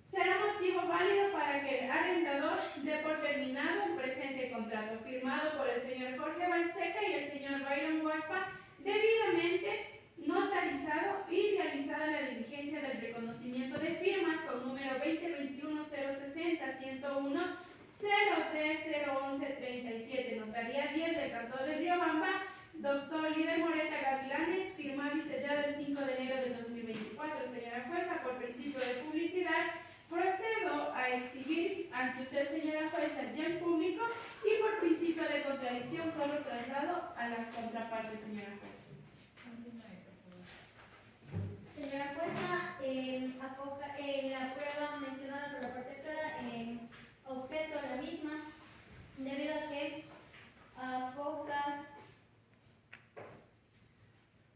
será motivo válido para que el arrendador dé por terminado el presente contrato, firmado por el señor Jorge Balseca y el señor Byron Huaspa, debidamente notarizado y realizada la diligencia del reconocimiento de firmas con número 2021-060-101 0D01137, notaría 10 del cantón de Riobamba, doctor Líder Moreta Gavilanes, firmado y sellado el 5 de enero del 2024. Señora jueza, por principio de publicidad, procedo a exhibir ante usted, señora jueza, ya en público, y por principio de contradicción, corro traslado a la contraparte, señora jueza. Señora jueza, la prueba mencionada por la protectora, objeto la misma, debido a que Focas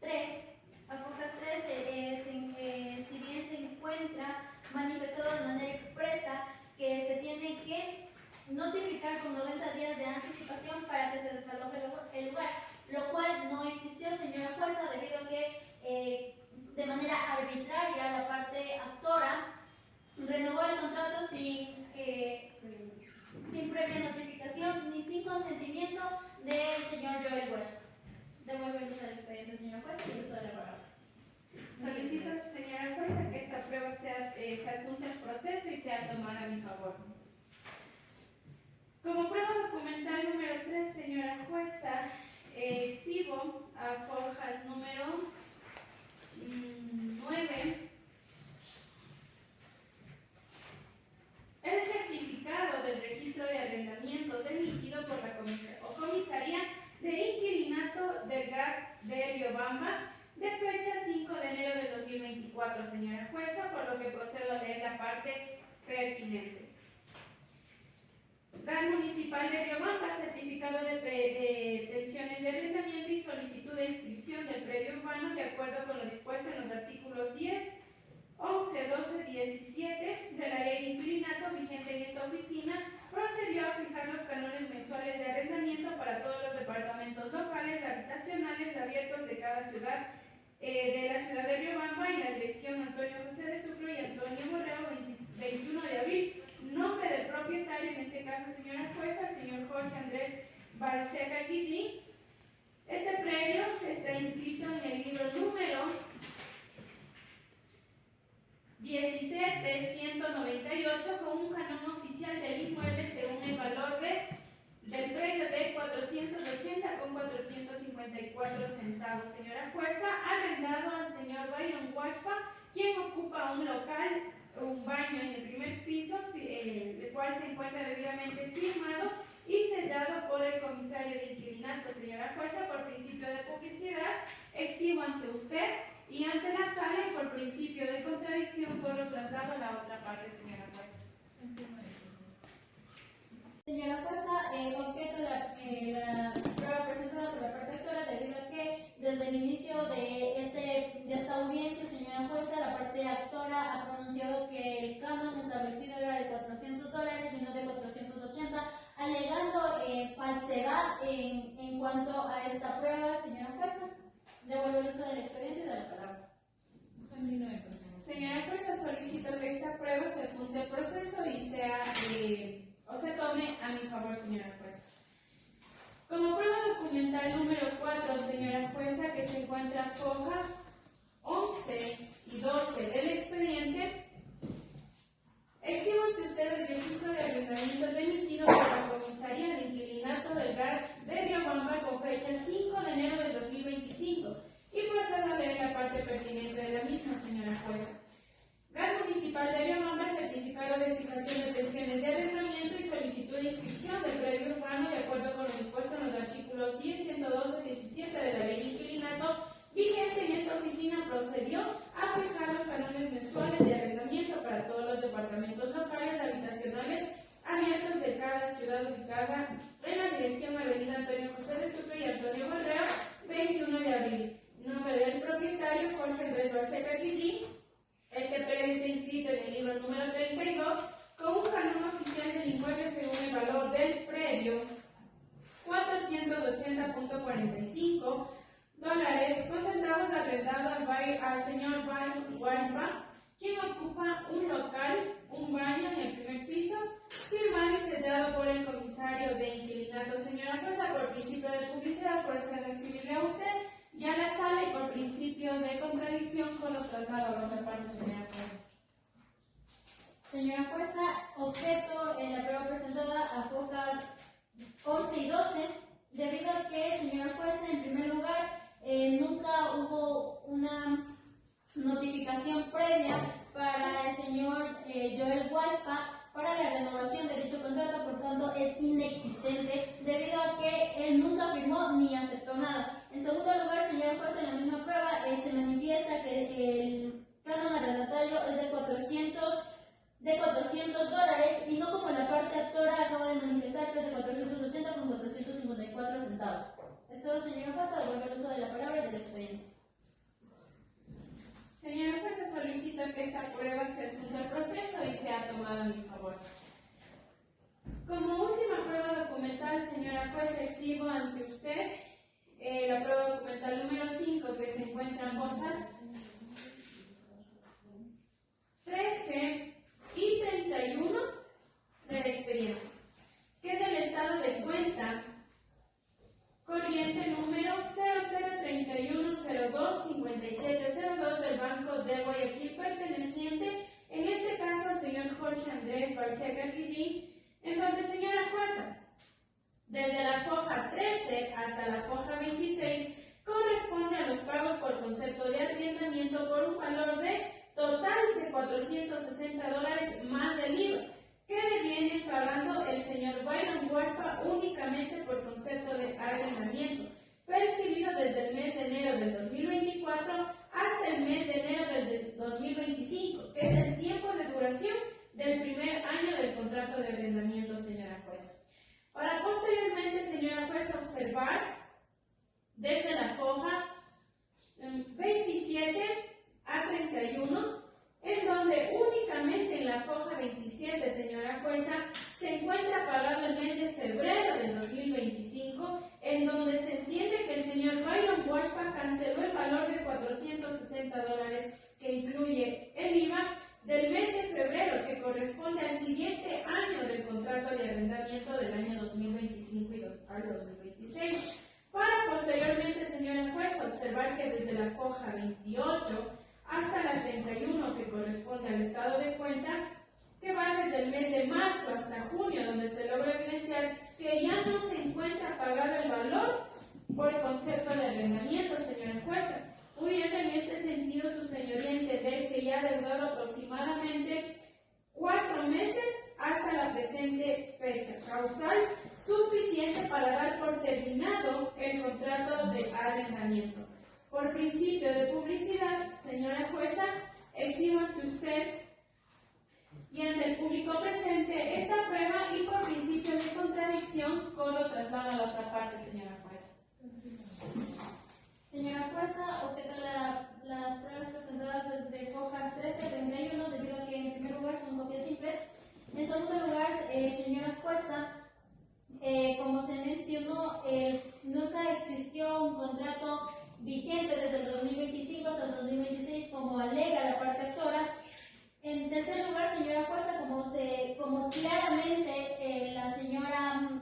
3, si bien se encuentra manifestado de manera expresa que se tiene que notificar con 90 días de anticipación para que se desaloje el lugar, lo cual no existió, señora jueza, debido a que de manera arbitraria la parte actora renovó el contrato sin previa notificación ni sin consentimiento del señor Joel Huespa. Devuelvo el uso del expediente, señor juez, y el uso de la palabra. Solicito, señora jueza, que esta prueba se adjunte al proceso y sea tomada a mi favor. Como prueba documental número 3, señora jueza, exhibo a forjas número 9 el certificado del registro de arrendamientos emitido por la comisaría de inquilinato del GAC de Riobamba de fecha 5 de enero de 2024. 4, señora jueza, por lo que procedo a leer la parte pertinente. GAN Municipal de Riobamba, certificado de pensiones de arrendamiento y solicitud de inscripción del predio urbano de acuerdo con lo dispuesto en los artículos 10, 11, 12, 17 de la ley de inquilinato vigente en esta oficina, procedió a fijar los cánones mensuales de arrendamiento para todos los departamentos locales habitacionales abiertos de cada ciudad de la ciudad de Riobamba en la dirección Antonio José de Sucro y Antonio Borrego, 21 de abril. Nombre del propietario, en este caso señora jueza, el señor Jorge Andrés Balseca Quillín. Este predio está inscrito en el libro número 17-198 con un canon oficial del inmueble según el valor del predio de 480,454 centavos. Señora jueza, arrendado al señor Byron Huaspa, quien ocupa un local, un baño en el primer piso, el cual se encuentra debidamente firmado y sellado por el comisario de inquilinato. Señora jueza, por principio de publicidad, exhibo ante usted y ante la sala y por principio de contradicción por lo traslado a la otra parte, señora jueza. Señora jueza, objeto la prueba presentada por la parte actora debido a que desde el inicio de esta audiencia, señora jueza, la parte actora ha pronunciado que el canon establecido era de $400 y no de 480, alegando falsedad en cuanto a esta prueba. Señora jueza, devuelvo el uso del expediente y de la palabra. Señora jueza, solicito que esta prueba se apunte al proceso y se tome a mi favor, señora jueza. Como prueba documental número 4, señora jueza, que se encuentra foja 11 y 12 del expediente, exhibo ante usted el registro de arrendamientos emitido por la comisaría de inquilinato del GAR de Riobamba con fecha 5 de enero del 2025 y procedo a leer la parte pertinente de la misma, señora jueza. GAR Municipal de Riobamba, certificado de fijación de pensiones de arrendamiento y solicitud de inscripción del predio urbano de acuerdo con lo dispuesto en los artículos 10, 112, 17 de la ley de inquilinato vigente en esta oficina, procedió a fijar los cánones mensuales de arrendamiento para todos los departamentos locales habitacionales abiertos de cada ciudad ubicada en la dirección Avenida Antonio José de Sucro y Antonio Borrego, 21 de abril. Nombre del propietario, Jorge Andrés Balseca Quillín. Este predio está inscrito en el libro número 32 con un canon oficial del inmueble según el valor del predio, $480.45, con centavos arrendado al señor Byron Huaspa, quien ocupa un local, un baño en el primer piso, firmado y sellado por el comisario de inquilinato. Señora jueza, por principio de publicidad, por ser exhibirle a usted ya la sala y por principio de contradicción con los traslados a la otra parte, señora jueza. Señora jueza, objeto en la prueba presentada a focas 11 y 12, debido a que, señora jueza, en primer lugar, nunca hubo una notificación previa para el señor Joel Huaspa para la renovación de dicho contrato, por tanto es inexistente debido a que él nunca firmó ni aceptó nada. En segundo lugar, señora jueza, en la misma prueba se manifiesta que el canon arrendatario es de $400 y no como la parte actora acaba de manifestar que es de 480,454 centavos. Es todo, señora jueza, devuelve el uso de la palabra y del expediente. Señora jueza, solicito que esta prueba se adjunte al proceso y sea tomada a mi favor. Como última prueba documental, señora jueza, exhibo ante usted la prueba documental número 5 que se encuentra en hojas 13 y 31 del expediente, que es el estado de cuenta corriente número 0031025702 del Banco de Guayaquil, perteneciente en este caso al señor Jorge Andrés Balseca Quillín, en donde, señora jueza, desde la foja 13 hasta la foja 26 corresponde a los pagos por concepto de arrendamiento por un valor de total de $460 más el IVA, que deviene pagando el señor Byron Huaspa únicamente por concepto de arrendamiento, percibido desde el mes de enero del 2024 hasta el mes de enero del 2025. desde la foja 27 a 31, en donde únicamente en la foja 27, señora jueza, se encuentra pagado el mes de febrero del 2025, en donde se entiende que el señor Byron Huachpa canceló el valor de $460 que incluye el IVA del mes de febrero, que corresponde al siguiente año del contrato de arrendamiento del año 2025 y al 2026, para posteriormente, señora jueza, observar que desde la foja 28 hasta la 31, que corresponde al estado de cuenta, que va desde el mes de marzo hasta junio, donde se logra evidenciar que ya no se encuentra pagado el valor por concepto de arrendamiento, señora jueza, pudiendo en este sentido su señoría entender que ya ha deudado aproximadamente 4 meses hasta la presente fecha, causal suficiente para dar por terminado el contrato de arrendamiento. Por principio de publicidad, señora jueza, exhibo ante usted y ante el público presente esta prueba y por principio de contradicción, coro traslado a la otra parte, señora jueza. Señora jueza, objeto las pruebas presentadas desde fojas 13 a 31, debido a que en primer lugar son copias simples. En segundo lugar, señora jueza, como se mencionó, nunca existió un contrato vigente desde el 2025 hasta el 2026, como alega la parte actora. En tercer lugar, señora jueza, como claramente la señora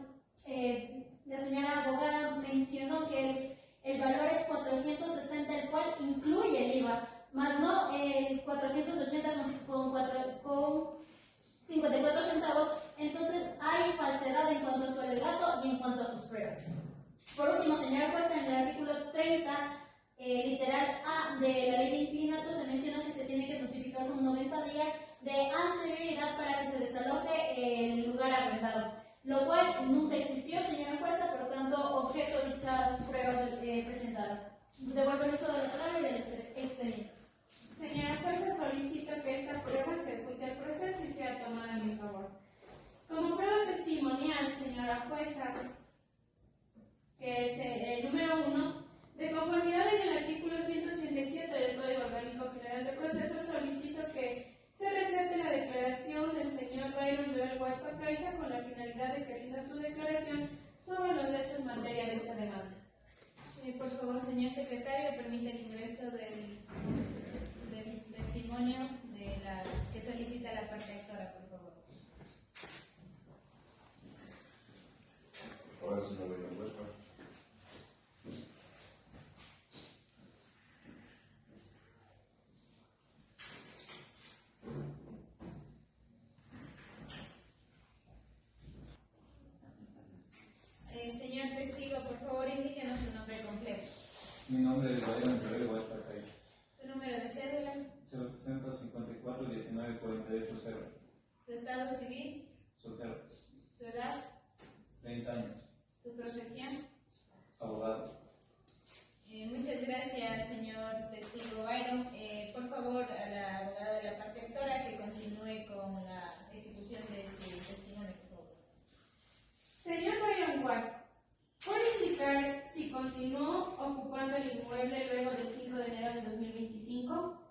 abogada mencionó que el valor es 460, el cual incluye el IVA, más no el 480 con 54 centavos, entonces hay falsedad en cuanto a su alegato y en cuanto a sus pruebas. Por último, señora jueza, en el artículo 30, literal A de la ley de inquilinato, se menciona que se tiene que notificar con 90 días de anterioridad para que se desaloje el lugar arrendado, lo cual nunca existió, señora jueza, por lo tanto, objeto de dichas pruebas presentadas. Devuelvo el uso de la palabra y del expediente. Señora jueza, solicito que esta prueba se adjunte al proceso y sea tomada en mi favor. Como prueba testimonial, señora jueza, que es el número 1, de conformidad en el artículo 187 del Código Orgánico General de Procesos, solicito que se recete la declaración del señor Byron Joel Huachpa Caiza con la finalidad de que rinda su declaración sobre los hechos en materia de esta demanda. Por favor, señor secretario, permite el ingreso del testimonio que solicita la parte actora, por favor. Ahora sí no voy a vuelta. Señor testigo, por favor, indíquenos su nombre completo. Mi nombre es Byron Joel Huachpa Caiza. Su número de cédula, 060 54 19 48 0. su estado civil, Soltero. su edad, 30 años. su profesión. Abogado. Muchas gracias, señor testigo Byron. Por favor, a la abogada de la parte actora que continúe con la ejecución de su testimonio, por favor. Señor Byron Huachpa, ¿puede indicar si continuó ocupando el inmueble luego del 5 de enero de 2025?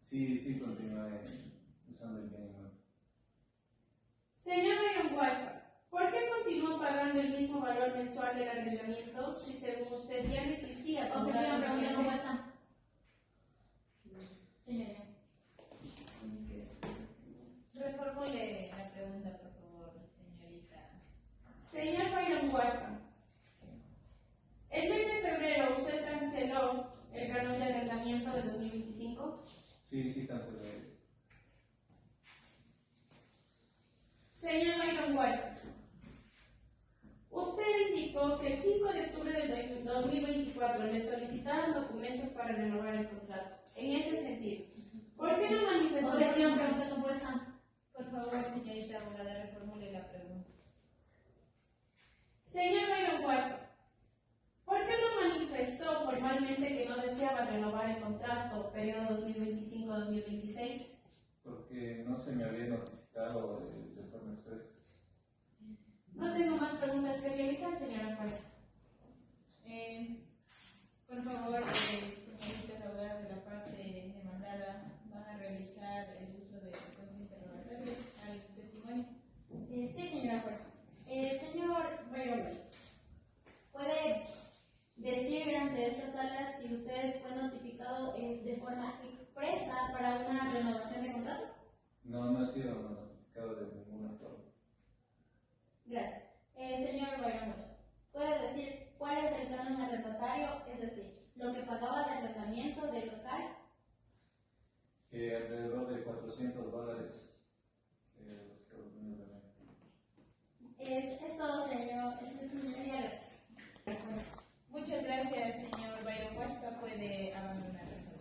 Sí, continué usando el bien inmueble. Señor Byron Huachpa, ¿por qué continuó pagando el mismo valor mensual del arrendamiento si según usted ya no existía Objeción, contrato pregunta cómo vigente? está. Señoría. Reformule la pregunta, por favor, señorita. Señor Byron Huachpa, el mes de febrero usted canceló el canon de arrendamiento de 2025. Sí, cancelé. Señor Byron Huachpa, usted indicó que el 5 de octubre del 2024 le solicitaron documentos para renovar el contrato. En ese sentido, ¿por qué no manifestó? Objeción, pregunta cómo está. Por favor, señorita abogada, reformule la pregunta. Señor Byron Huachpa, ¿por qué no manifestó formalmente que no deseaba renovar el contrato periodo 2025-2026? Porque no se me había notificado de forma expresa. No tengo más preguntas que realizar, señora jueza. de esta sala si usted fue notificado de forma expresa para una renovación de contrato. No he sido notificado de ninguna forma. Gracias. Señor Byron, ¿puede decir cuál es el canon arrendatario, es decir, lo que pagaba de arrendamiento del local? Alrededor de $400 los Estados Unidos de América. Es todo, señor. Señoría, gracias. Muchas gracias, señor Byron Huaspa. Puede abandonar la sala.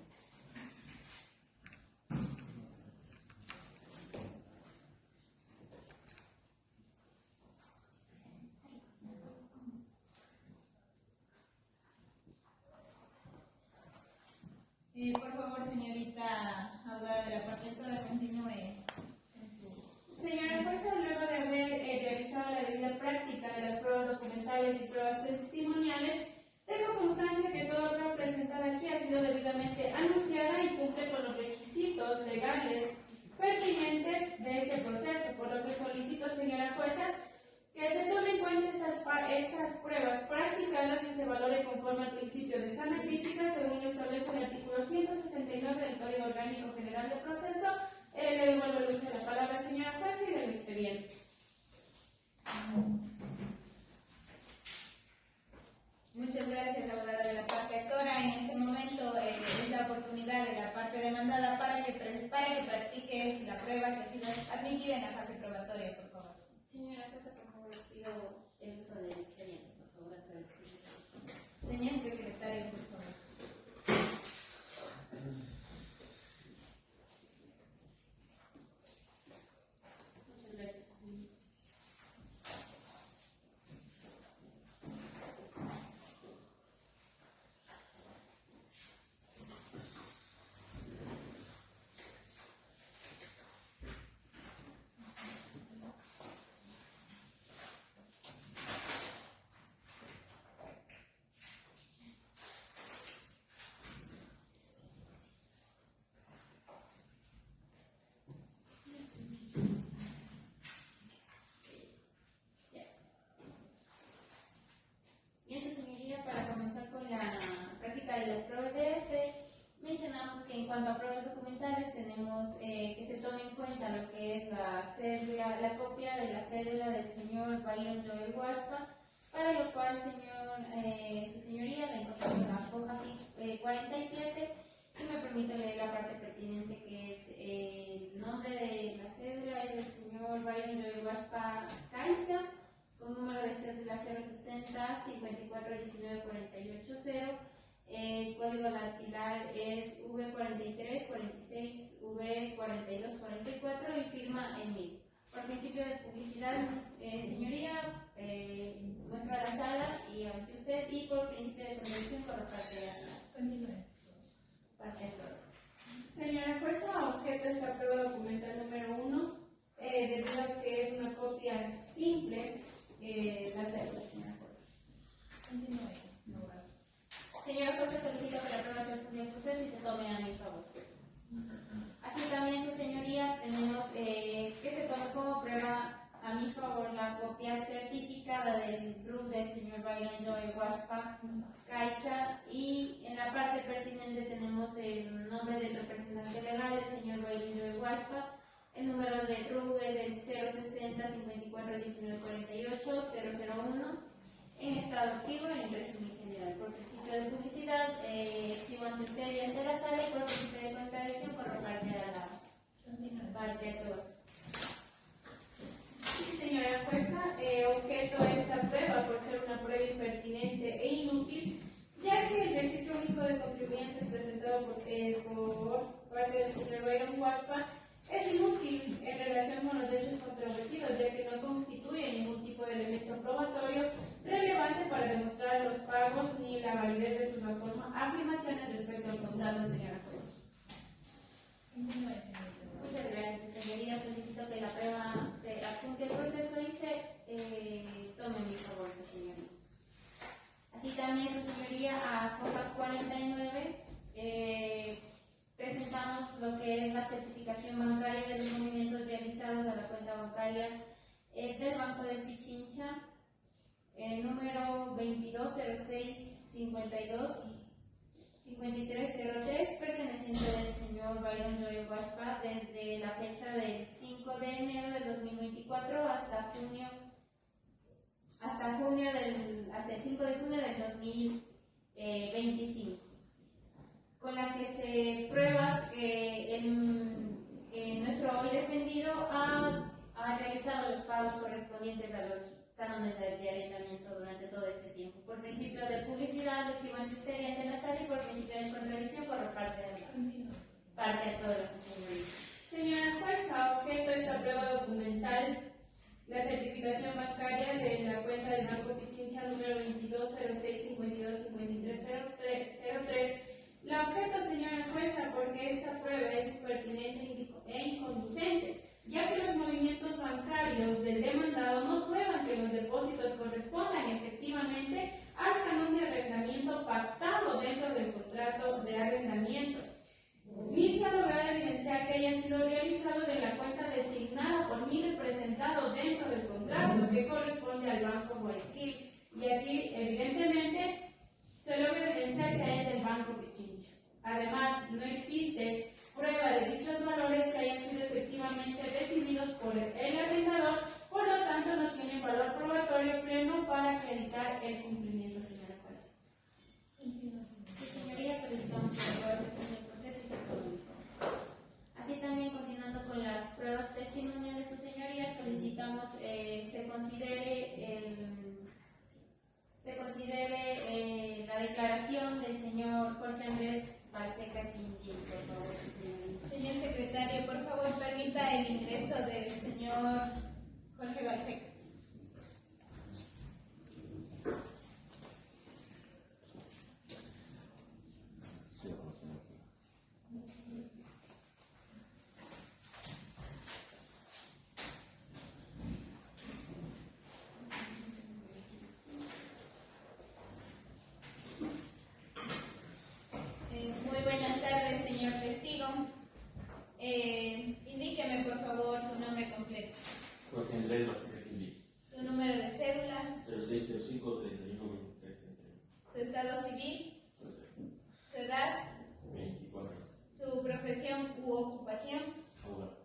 Por favor, señorita abogada de la parte lectora, continúe en su... Señora jueza, luego de haber realizado la debida práctica de las pruebas documentales y pruebas testimoniales, tengo constancia que toda prueba presentada aquí ha sido debidamente anunciada y cumple con los requisitos legales pertinentes de este proceso, por lo que solicito, señora jueza, que se tome en cuenta estas pruebas practicadas y se valore conforme al principio de sana crítica, según establece el artículo 169 del Código Orgánico General de Proceso. Le devuelvo el uso de la palabra, señora jueza, y del expediente. Muchas gracias, abogada de la parte actora. En este momento es la oportunidad de la parte demandada para que practique la prueba que ha sido admitida en la fase probatoria, por favor. Señora jueza, por favor, pido el uso del expediente, por favor, a través de... Señor secretario, por favor. Muchas gracias, señor. Bien, su señoría, para comenzar con la práctica de las pruebas de mencionamos que en cuanto a pruebas documentales tenemos que se tome en cuenta lo que es la cédula, la copia de la cédula del señor Byron Joel Huaspa, para lo cual, su señoría, la encontramos en la hoja 47, y me permito leer la parte pertinente, que es el nombre de la cédula es del señor Byron Joel Huaspa Caiza, con número de cédula 060 54 19 48 0. El código dactilar es V43 46 V42 44 y firma el mismo. Por principio de publicidad, señoría, muestro a la sala y ante usted, y por principio de condición por la parte de la Continúe. parte de todo. Señora jueza, objeto de esta prueba documental número 1, Debido a que es una copia simple, la cédula, señora jueza. Continúe, abogado. Señora jueza, solicito que la prueba se apunte al proceso y se tome a mi favor. Así también, su señoría, tenemos que se tome como prueba a mi favor la copia certificada del RUF del señor Byron Joel Huaspa Caiza, y en la parte pertinente tenemos el nombre del representante legal del señor Byron Joel Huaspa. El número de RUF es el 060 54 19 48 001, en estado activo en régimen general. Por principio de publicidad, exhibo ante usted y ante la sala, y por principio de contradicción por la parte de la parte actual. Sí, señora jueza, objeto de esta prueba por ser una prueba impertinente e inútil, ya que el registro único de contribuyentes presentado por parte del señor Byron Huaspa es inútil en relación con los hechos controvertidos, ya que no constituye ningún tipo de elemento probatorio relevante para demostrar los pagos ni la validez de sus afirmaciones respecto al contrato, señora jueza. Continúe, señor secretario. Muchas gracias, su señoría. Solicito que la prueba se adjunte al proceso y se tome en mi favor, su señoría. Así también, su señoría, a hojas 49, presentamos lo que es la certificación bancaria de los movimientos realizados a la cuenta bancaria del Banco de Pichincha, número 2206 5303 perteneciente del señor Byron Joel Guashpa desde la fecha del 5 de enero del 2024 hasta el 5 de junio del 2025, con la que se prueba que nuestro hoy defendido ha realizado los pagos correspondientes a los cánones de arrendamiento durante todo este tiempo, por principio de publicidad, de exhibición expediente en la sala y por principio de contradicción por parte de todas las señorías. Señora jueza, objeto de esta prueba documental, la certificación bancaria de la cuenta del Banco Pichincha número 2206525303. La objeto, señora jueza, porque esta prueba es pertinente e inconducente, ya que los movimientos bancarios del demandado no prueban que los depósitos correspondan efectivamente al canon de arrendamiento pactado dentro del contrato de arrendamiento, ni se ha logrado evidenciar que hayan sido realizados en la cuenta designada por mi representado dentro del contrato que corresponde al Banco Guayaquil, y aquí evidentemente se logra evidenciar que es del Banco Pichincha. Además, no existe prueba de dichos valores que hayan sido efectivamente decididos por el arrendador, por lo tanto no tienen valor probatorio pleno para acreditar el cumplimiento, señora jueza. Señorías, solicitamos que las pruebas de del proceso y se comuniquen. Así también, continuando con las pruebas testimoniales, sus señorías, solicitamos se considere la declaración del señor Jorge Andrés Balseca Quintín, por favor, sus señorías. Señor secretario, por favor, permita el ingreso del señor Jorge Balseca. Muy buenas tardes, señor testigo. Indíqueme, por favor, su nombre completo, Jorge Andrés Balseca Quindí, su número de cédula, 0605 31 23 31. su estado civil, Soltero. su edad, 24 años. su profesión u ocupación. Abogado.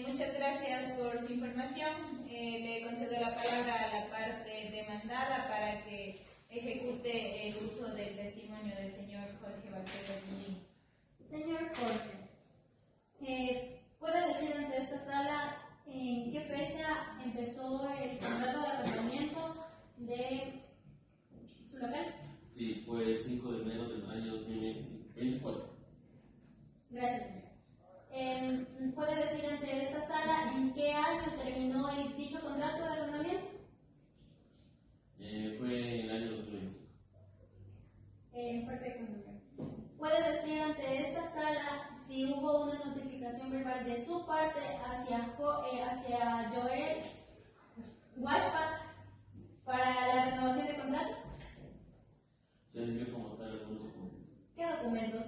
Muchas gracias por su información. Le concedo la palabra a la parte demandada para que ejecute el uso del testimonio del señor Jorge Balseca Quindí. Señor Jorge, ¿puede decir ante esta sala en qué fecha empezó el contrato de arrendamiento de su local? Sí, fue el 5 de enero del año 2024. Gracias, señor. ¿Puede decir ante esta sala en qué año terminó el dicho contrato de arrendamiento? Fue en el año 2025. Perfecto, señor. ¿Puede decir ante esta sala si hubo una notificación verbal de su parte hacia Joel Guashpa para la renovación de contrato? Se envió como tal algunos documentos. ¿Qué documentos?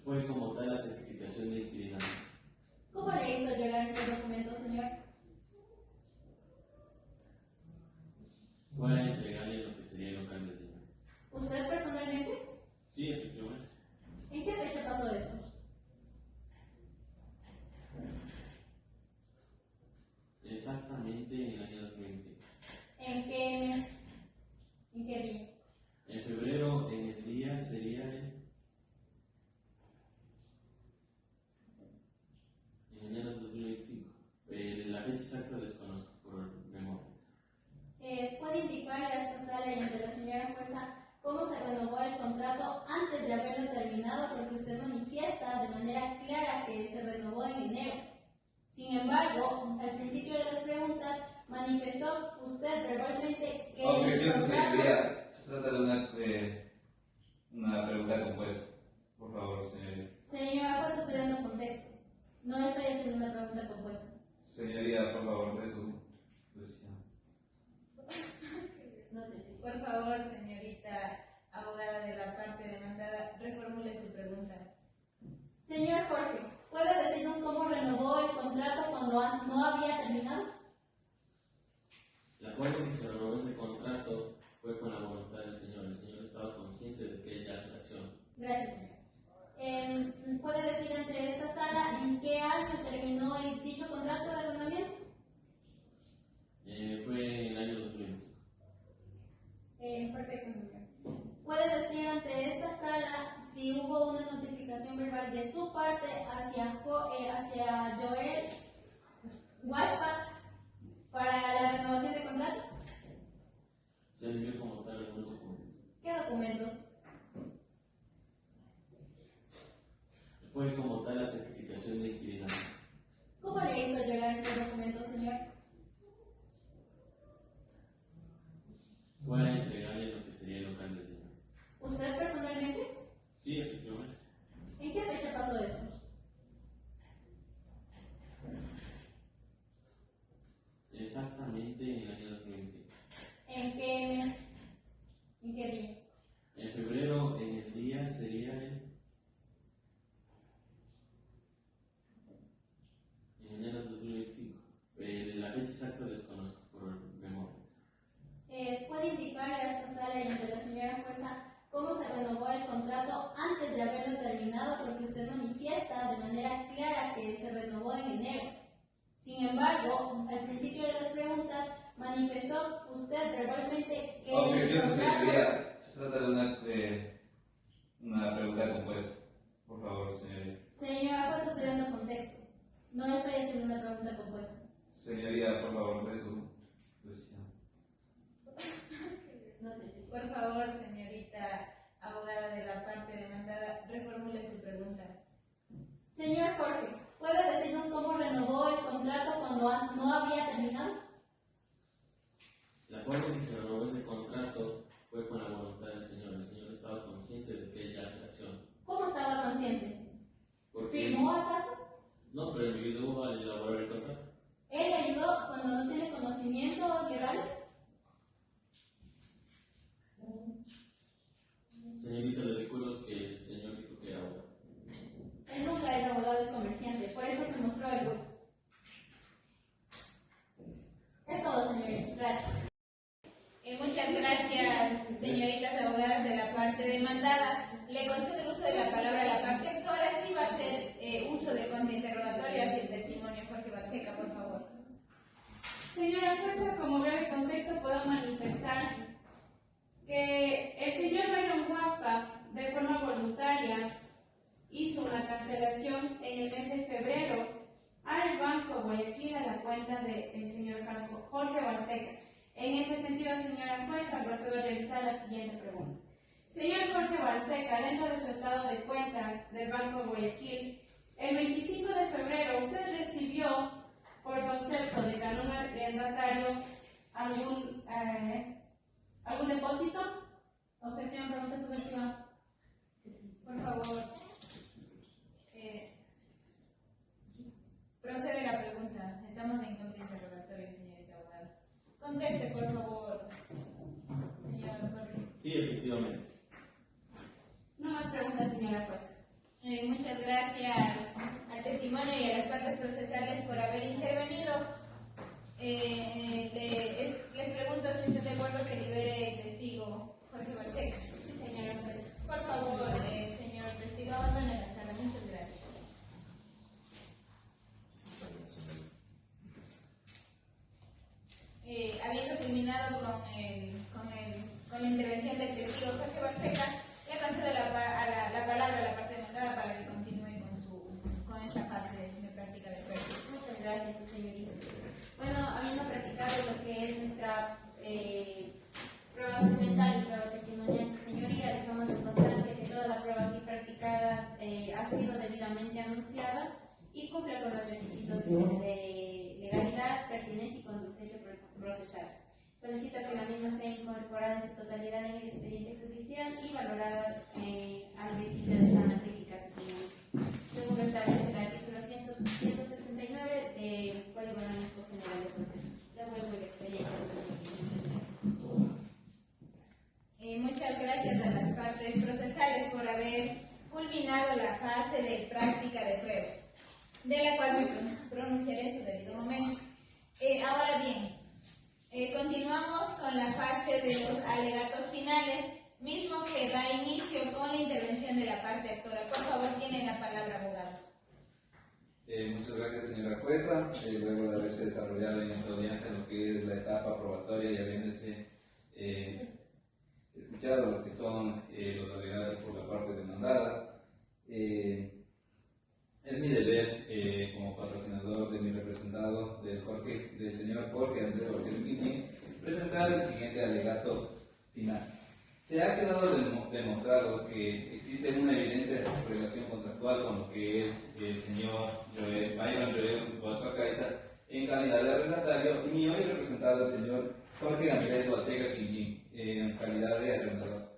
Fue como tal la certificación de inquilinato. ¿Cómo le hizo llegar estos documentos, señor? Fue a entregarle lo que sería el local del señor. ¿Usted personalmente? Sí, efectivamente. ¿En qué fecha pasó esto? Exactamente en el año 2025. ¿En qué mes? ¿En qué día? En febrero, en el día sería en enero de 2025. La fecha exacta desconozco por memoria. ¿Puede indicarle a esta sala y ante la señora jueza cómo se renovó el contrato antes de haberlo terminado? Porque usted manifiesta de manera clara que se renovó en enero. Sin embargo, al principio de las preguntas, manifestó usted verbalmente que Objeción, su señoría. Se trata de una pregunta compuesta. Por favor, señoría. Señora jueza, estoy dando contexto. No estoy haciendo una pregunta compuesta. Señoría, por favor, de su decisión. Por favor, señorita abogada de la parte demandada, reformule su pregunta. Señor Jorge, ¿puede decirnos cómo renovó el contrato cuando no había terminado? La forma en que se renovó ese contrato fue con la voluntad del señor. El señor estaba consciente de que ella hace la acción. Gracias, señor. ¿Puede decir ante esta sala en qué año terminó el dicho contrato de arrendamiento? Fue en el año 2025. Perfecto, señor. ¿Puede decir ante esta sala si hubo una notificación verbal de su parte hacia Joel Washpat para la renovación de contrato? Se envió como tal algunos documentos. ¿Qué documentos? Fue como tal la certificación de inquilinato. ¿Cómo le hizo llegar estos documentos, señor? Fue a entregarle lo que sería el local del señor. ¿Usted personalmente? Sí, efectivamente. ¿En qué fecha pasó esto? Exactamente en el año 2025. ¿En qué mes? ¿En qué día? En febrero, en el día sería en enero de 2025. La fecha exacta desconozco por memoria. ¿Puede indicarle a esta sala y ante la señora jueza cómo se renovó el contrato antes de haberlo terminado? Porque usted manifiesta de manera clara que se renovó en enero. Sin embargo, al principio de las preguntas manifestó usted verbalmente que Objeción, su señoría. Se trata de una pregunta compuesta. Por favor, señoría. Señora jueza, estoy dando contexto. No estoy haciendo una pregunta compuesta. Señoría, por favor, de su decisión. Por favor, señorita abogada de la parte demandada, reformule su pregunta. Señor Jorge, ¿puede decirnos cómo renovó el contrato cuando no había terminado? La forma en que se renovó ese contrato fue con la voluntad del señor. El señor estaba consciente de que ella hace la acción. ¿Cómo estaba consciente? Porque ¿Firmó acaso? no, pero me ayudó a elaborar el contrato. ¿Él le ayudó cuando no tiene conocimientos legales? Señorita, le recuerdo que el señor dijo que era abogado. Él nunca es abogado, es comerciante, por eso se mostró el grupo. Es todo, señorita. Gracias. Muchas gracias, señoritas abogadas de la parte demandada. Le concedo el uso de la palabra a la parte actora. Sí va a ser uso de contrainterrogatorio hacia el testimonio. Jorge Balseca, por favor. Señora jueza, como breve contexto puedo manifestar que el señor Byron Washpat, de forma voluntaria, hizo una cancelación en el mes de febrero al Banco Guayaquil a la cuenta del señor Jorge Balseca. En ese sentido, señora jueza, procedo a realizar la siguiente pregunta. Señor Jorge Balseca, dentro de su estado de cuenta del Banco Guayaquil, el 25 de febrero usted recibió, por concepto de canon arrendatario, algún depósito. Objeción, pregunta subjetiva. Por favor. Procede la pregunta. Estamos en contrainterrogatorio, señorita abogada. Conteste, por favor, señor Jorge. Sí, efectivamente. No más preguntas, señora jueza. Muchas gracias al testimonio y a las partes procesales por haber intervenido. Les pregunto si están de acuerdo que libere el testigo Jorge Balseca. Sí, señora jueza. Por favor, señor testigo, abandone la sala. Muchas gracias. Habiendo terminado con la intervención del testigo Jorge Balseca, le concedo la palabra a la parte demandada para que continúe con esta fase de práctica de prueba. Muchas gracias, señorita. Bueno, habiendo practicado lo que es nuestra prueba documental y prueba testimonial, su señoría, dejamos de constancia que toda la prueba aquí practicada ha sido debidamente anunciada y cumple con los requisitos de legalidad, pertinencia y conducencia procesal. Solicito que la misma sea incorporada en su totalidad en el expediente judicial y valorada al principio de sana crítica, su señoría. Según lo establece el artículo 169 del Código Orgánico General de Proceso. Devuelvo el expediente. Muchas gracias a las partes procesales por haber culminado la fase de práctica de prueba, de la cual me pronunciaré en su debido momento. Ahora bien, continuamos. continuamos con la fase de los alegatos finales, mismo que da inicio con la intervención de la parte actora. Por favor, tienen la palabra, abogados. Muchas gracias, señora jueza. Luego de haberse desarrollado en esta audiencia lo que es la etapa aprobatoria y habiéndose escuchado lo que son los alegatos por la parte demandada, es mi deber como patrocinador de mi representado, del señor Jorge Andrés Barceló, presentar el siguiente alegato final. Se ha quedado demostrado que existe una evidente relación contractual con lo que es el señor Byron Joel Guaspa en calidad de arrendatario y mi hoy representado el señor Jorge Andrés Balsega Quinchín en calidad de arrendador.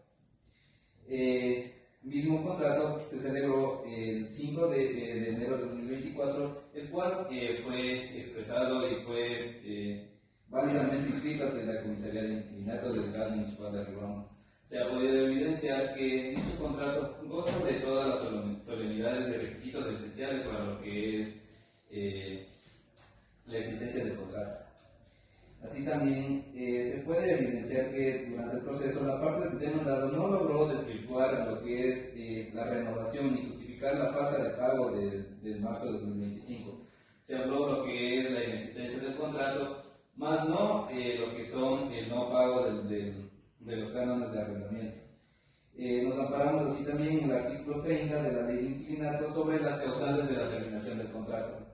Mismo contrato se celebró el 5 de enero de 2024, el cual fue expresado y fue válidamente inscrito ante la Comisaría de Inquilinato del Legal Municipal de Riobamba. Se ha podido evidenciar que dicho contrato goza de todas las solemnidades y requisitos esenciales para lo que es la existencia del contrato. Así también se puede evidenciar que durante el proceso la parte del demandado no logró desvirtuar lo que es la renovación ni justificar la falta de pago de marzo de 2025. Se habló lo que es la inexistencia del contrato, más no lo que son el no pago de los cánones de arrendamiento. Nos amparamos así también en el artículo 30 de la Ley de Inquilinato sobre las causales de la terminación del contrato,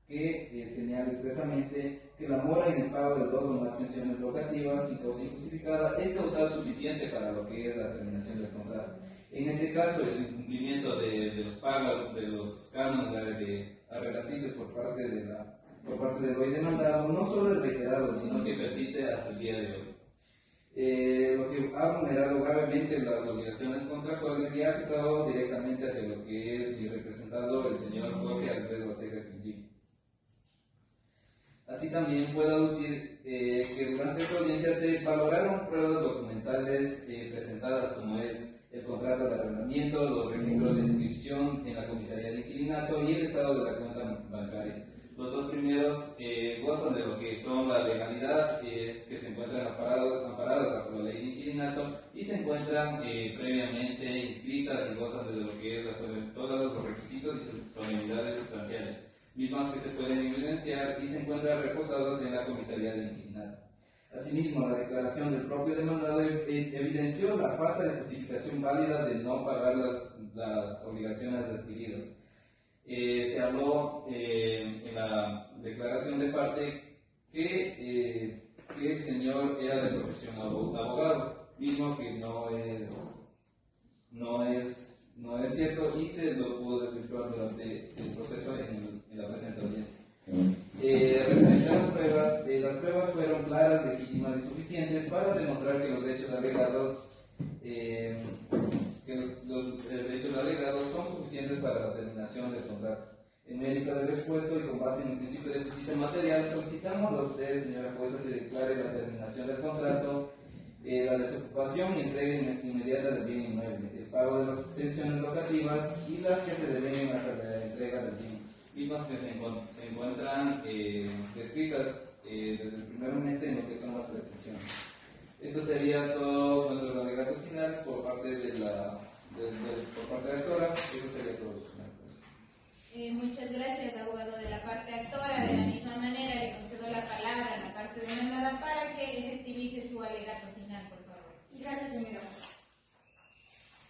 que señala expresamente que la mora en el pago de 2 o más pensiones locativas sin causa injustificada es causal suficiente para lo que es la terminación del contrato. En este caso, el incumplimiento de los pagos de los cánones de arrendaticios por parte del hoy demandado no solo es reiterado, sino que persiste hasta el día de hoy. Lo que ha vulnerado gravemente las obligaciones contractuales y ha afectado directamente hacia lo que es mi representado, el señor Jorge Andrés Balsega Quinchín. Así también puedo aducir que durante esta audiencia se valoraron pruebas documentales presentadas como es el contrato de arrendamiento, los registros de inscripción en la Comisaría de Inquilinato y el estado de la cuenta bancaria. Los dos primeros gozan de lo que son la legalidad, que se encuentran amparadas bajo la Ley de Inquilinato y se encuentran previamente inscritas y gozan de lo que es todos los requisitos y solemnidades sustanciales, mismas que se pueden evidenciar y se encuentran reposadas en la Comisaría de Inquilinato. Asimismo, la declaración del propio demandado evidenció la falta de justificación válida de no pagar las obligaciones adquiridas. Se habló en la declaración de parte que el señor era de profesión abogado, mismo que no es cierto y se lo pudo desvirtuar durante el proceso en la presente audiencia. Referente a las pruebas fueron claras, legítimas y suficientes para demostrar que los hechos alegados son suficientes para la terminación del contrato. En mérito del expuesto y con base en el principio de justicia material, solicitamos a ustedes, señora jueza, se declare la terminación del contrato, la desocupación y entrega inmediata del bien inmueble, el pago de las pensiones locativas y las que se deben hasta la entrega del bien, mismas que se encuentran descritas desde el primer momento en lo que son las peticiones. Esto sería todo nuestros alegatos finales por parte de la actora. Eso sería todo, señora jueza. Muchas gracias, abogado de la parte actora. De la misma manera, le concedo la palabra a la parte demandada para que efectivice su alegato final, por favor. Gracias, señora jueza.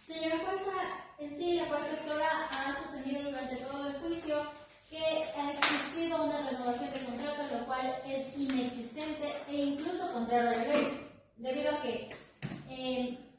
Señora jueza, en sí, la parte actora ha sostenido durante todo el juicio que ha existido una renovación de contrato, lo cual es inexistente e incluso contrario a la ley, debido a que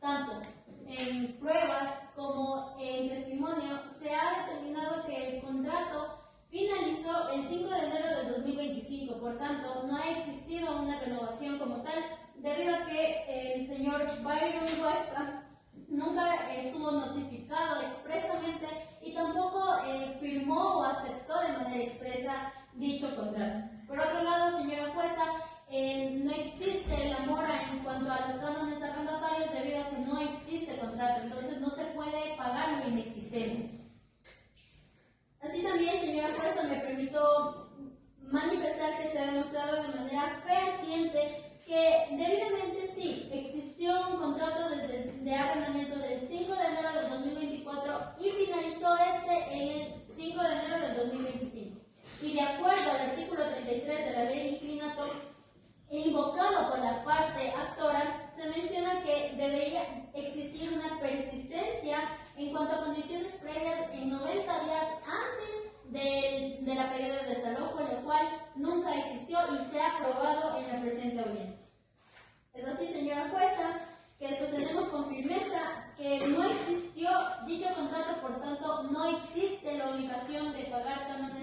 tanto en pruebas como en testimonio se ha determinado que el contrato finalizó el 5 de enero de 2025, por tanto no ha existido una renovación como tal, debido a que el señor Byron Guaspa nunca estuvo notificado expresamente y tampoco firmó o aceptó de manera expresa dicho contrato. Por otro lado, señora jueza, no existe la mora en cuanto a los cánones arrendatarios debido a que no existe contrato, entonces no se puede pagar lo inexistente. Así también, señora jueza, me permito manifestar que se ha demostrado de manera fehaciente que debido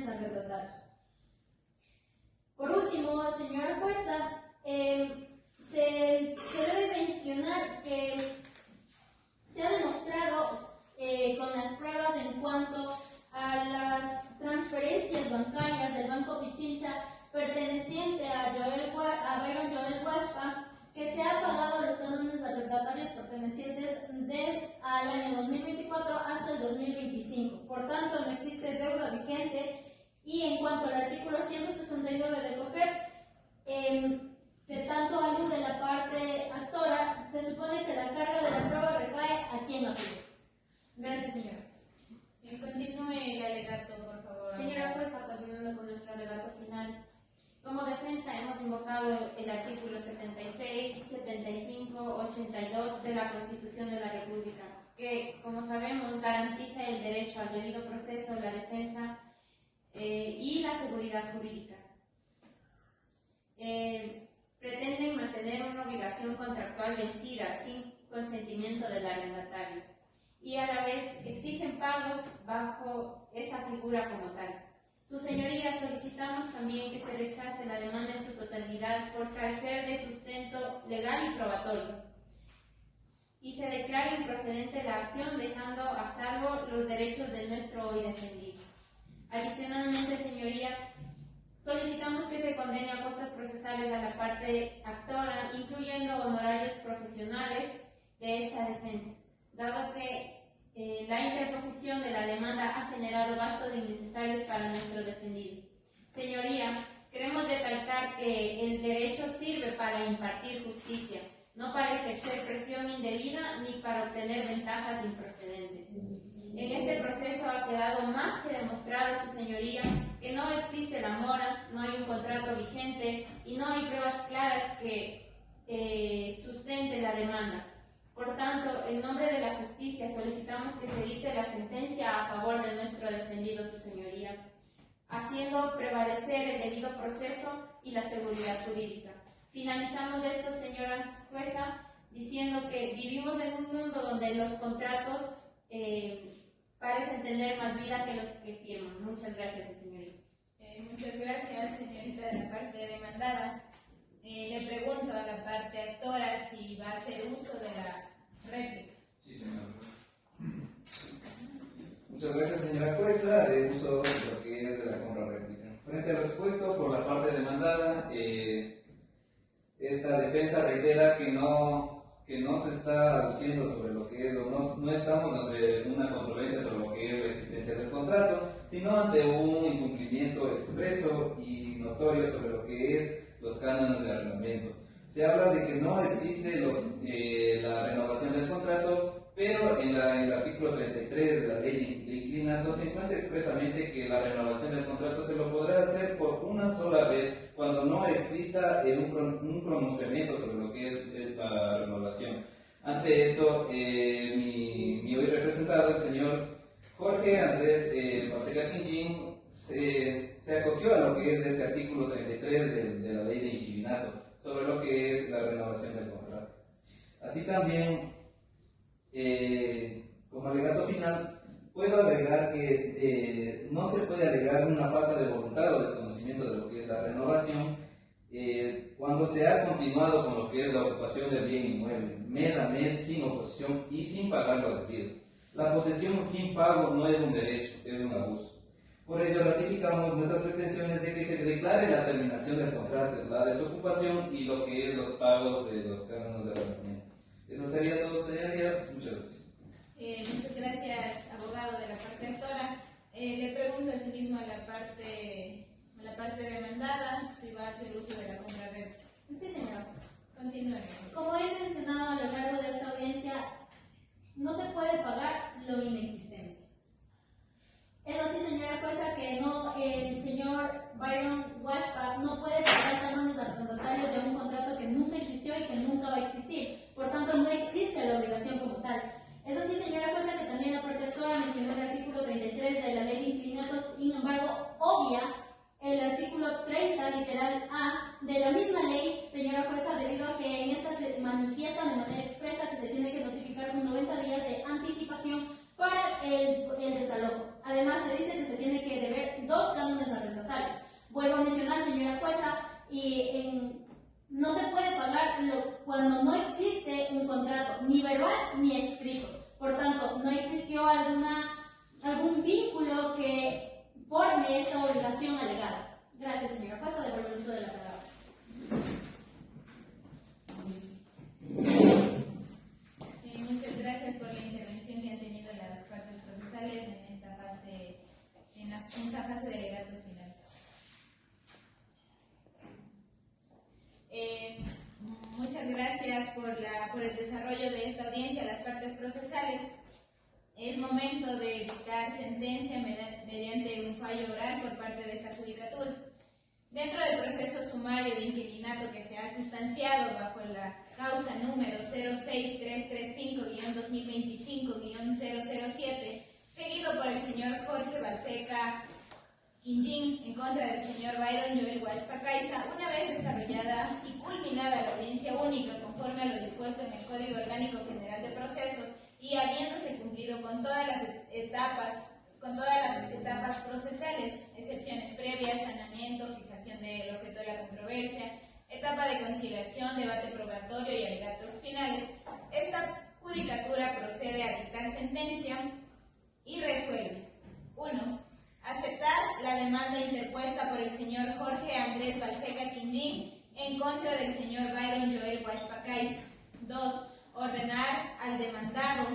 cánones arrebatados. Por último, señora jueza, se debe mencionar que se ha demostrado con las pruebas en cuanto a las transferencias bancarias del Banco Pichincha perteneciente a Byron Joel Huashpa, que se ha pagado los cánones arrendatarios pertenecientes al año 2024 hasta el 2025. Por tanto, no existe deuda vigente. Y en cuanto al artículo 169 del COGEP, que tanto alude la parte actora, se supone que la carga de la prueba recae a quien acude. Gracias, señoras. Continúe el alegato, por favor. Señora jueza, continuando con nuestro alegato final. Como defensa hemos invocado el artículo 76, 75, 82 de la Constitución de la República, que, como sabemos, garantiza el derecho al debido proceso, la defensa y la seguridad jurídica. Pretenden mantener una obligación contractual vencida sin consentimiento del arrendatario y a la vez exigen pagos bajo esa figura como tal. Su señoría, solicitamos también que se rechace la demanda en su totalidad por carecer de sustento legal y probatorio y se declare improcedente la acción, dejando a salvo los derechos de nuestro hoy defendido. Adicionalmente, señoría, solicitamos que se condene a costas procesales a la parte actora, incluyendo honorarios profesionales de esta defensa, dado que la interposición de la demanda ha generado gastos innecesarios para nuestro defendido. Señoría, queremos recalcar que el derecho sirve para impartir justicia, no para ejercer presión indebida ni para obtener ventajas improcedentes. En este proceso ha quedado más que demostrado, su señoría, que no existe la mora, no hay un contrato vigente y no hay pruebas claras que sustenten la demanda. Por tanto, en nombre de la justicia solicitamos que se dicte la sentencia a favor de nuestro defendido, su señoría, haciendo prevalecer el debido proceso y la seguridad jurídica. Finalizamos esto, señora jueza, diciendo que vivimos en un mundo donde los contratos parecen tener más vida que los que firman. Muchas gracias, su señoría. Muchas gracias, señorita de la parte demandada. Le pregunto a la parte actora si va a hacer uso de la réplica. Sí, señora. Muchas gracias, señora jueza. De uso de lo que es de la compra réplica. Frente a lo expuesto por la parte demandada, esta defensa reitera que no se está aduciendo sobre lo que es, o no estamos ante una controversia sobre lo que es la existencia del contrato, sino ante un incumplimiento expreso y notorio sobre lo que es los cánones de arrendamientos. Se habla de que no existe la renovación del contrato, pero en el artículo 33 de la ley de inquilinato se encuentra expresamente que la renovación del contrato se lo podrá hacer por una sola vez cuando no exista un pronunciamiento sobre lo que es la renovación. Ante esto, mi hoy representado, el señor Jorge Andrés Balseca Quinjín, se acogió a lo que es este artículo 33 de la ley de inquilinato sobre lo que es la renovación del contrato. Así también, como alegato final, puedo agregar que no se puede alegar una falta de voluntad o desconocimiento de lo que es la renovación cuando se ha continuado con lo que es la ocupación del bien inmueble, mes a mes, sin oposición y sin pagar lo debido. La posesión sin pago no es un derecho, es un abuso. Por ello, ratificamos nuestras pretensiones de que se declare la terminación del contrato, la desocupación y lo que es los pagos de los cánones de arrendamiento. Eso sería todo, señoría. Muchas gracias. Muchas gracias, abogado de la parte actora. Le pregunto asimismo a la parte demandada si va a hacer uso de la compra réplica. Sí, señora. Continúe. Como he mencionado a lo largo de esta audiencia, no se puede pagar lo inexistente. Es así, señora jueza, que el señor Byron Huashpa no puede pagar cánones arrendatarios de un contrato que nunca existió y que nunca va a existir. Por tanto, no existe la obligación como tal. Es así, señora jueza, que también la parte actora mencionó el artículo 33 de la ley de inquilinatos, sin embargo, obvia el artículo 30, literal A, de la misma ley, señora jueza, debido a que en esta se manifiesta de manera expresa que se tiene que notificar con 90 días de anticipación para cuando no existe un contrato ni verbal ni escrito. Por tanto, no existió algún vínculo que forme esta obligación alegada. Gracias, señora jueza. Devuelvo el uso de la palabra. Muchas gracias por la intervención que han tenido las partes procesales en esta fase, de alegatos finales. Muchas gracias por el desarrollo de esta audiencia a las partes procesales. Es momento de dictar sentencia mediante un fallo oral por parte de esta judicatura. Dentro del proceso sumario de inquilinato que se ha sustanciado bajo la causa número 06335-2025-007, seguido por el señor Jorge Balseca Quinjín en contra del señor Byron Joel Huachpacaiza, una vez desarrollada y culminada la audiencia única conforme a lo dispuesto en el Código Orgánico General de Procesos y habiéndose cumplido con todas las etapas procesales, excepciones previas, sanamiento, fijación del objeto de la controversia, etapa de conciliación, debate probatorio y alegatos finales, esta judicatura procede a dictar sentencia y resuelve: 1. Aceptar la demanda interpuesta por el señor Jorge Andrés Balseca Quinjín en contra del señor Byron Joel Huachpacaiza. 2. Ordenar al demandado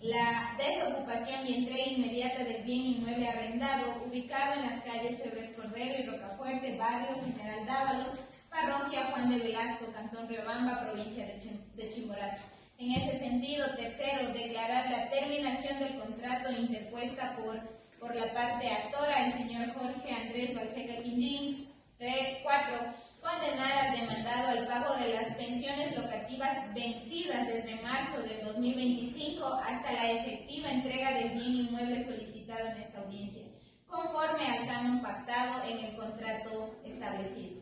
la desocupación y entrega inmediata del bien inmueble arrendado ubicado en las calles Febres Cordero y Rocafuerte, barrio General Dávalos, parroquia Juan de Velasco, cantón Riobamba, provincia de Chimborazo. En ese sentido, tercero, declarar la terminación del contrato interpuesta por la parte actora, el señor Jorge Andrés Balseca Quinjín. 4. Condenar al demandado al pago de las pensiones locativas vencidas desde marzo del 2025 hasta la efectiva entrega del bien inmueble solicitado en esta audiencia, conforme al canon pactado en el contrato establecido.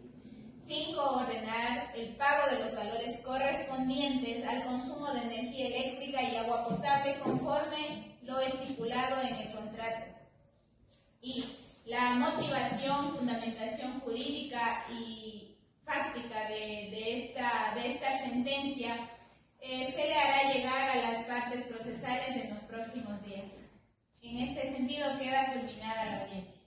5. Ordenar el pago de los valores correspondientes al consumo de energía eléctrica y agua potable conforme lo estipulado en el contrato. Y la motivación, fundamentación jurídica y fáctica de esta sentencia se le hará llegar a las partes procesales en los próximos días. En este sentido queda culminada la audiencia.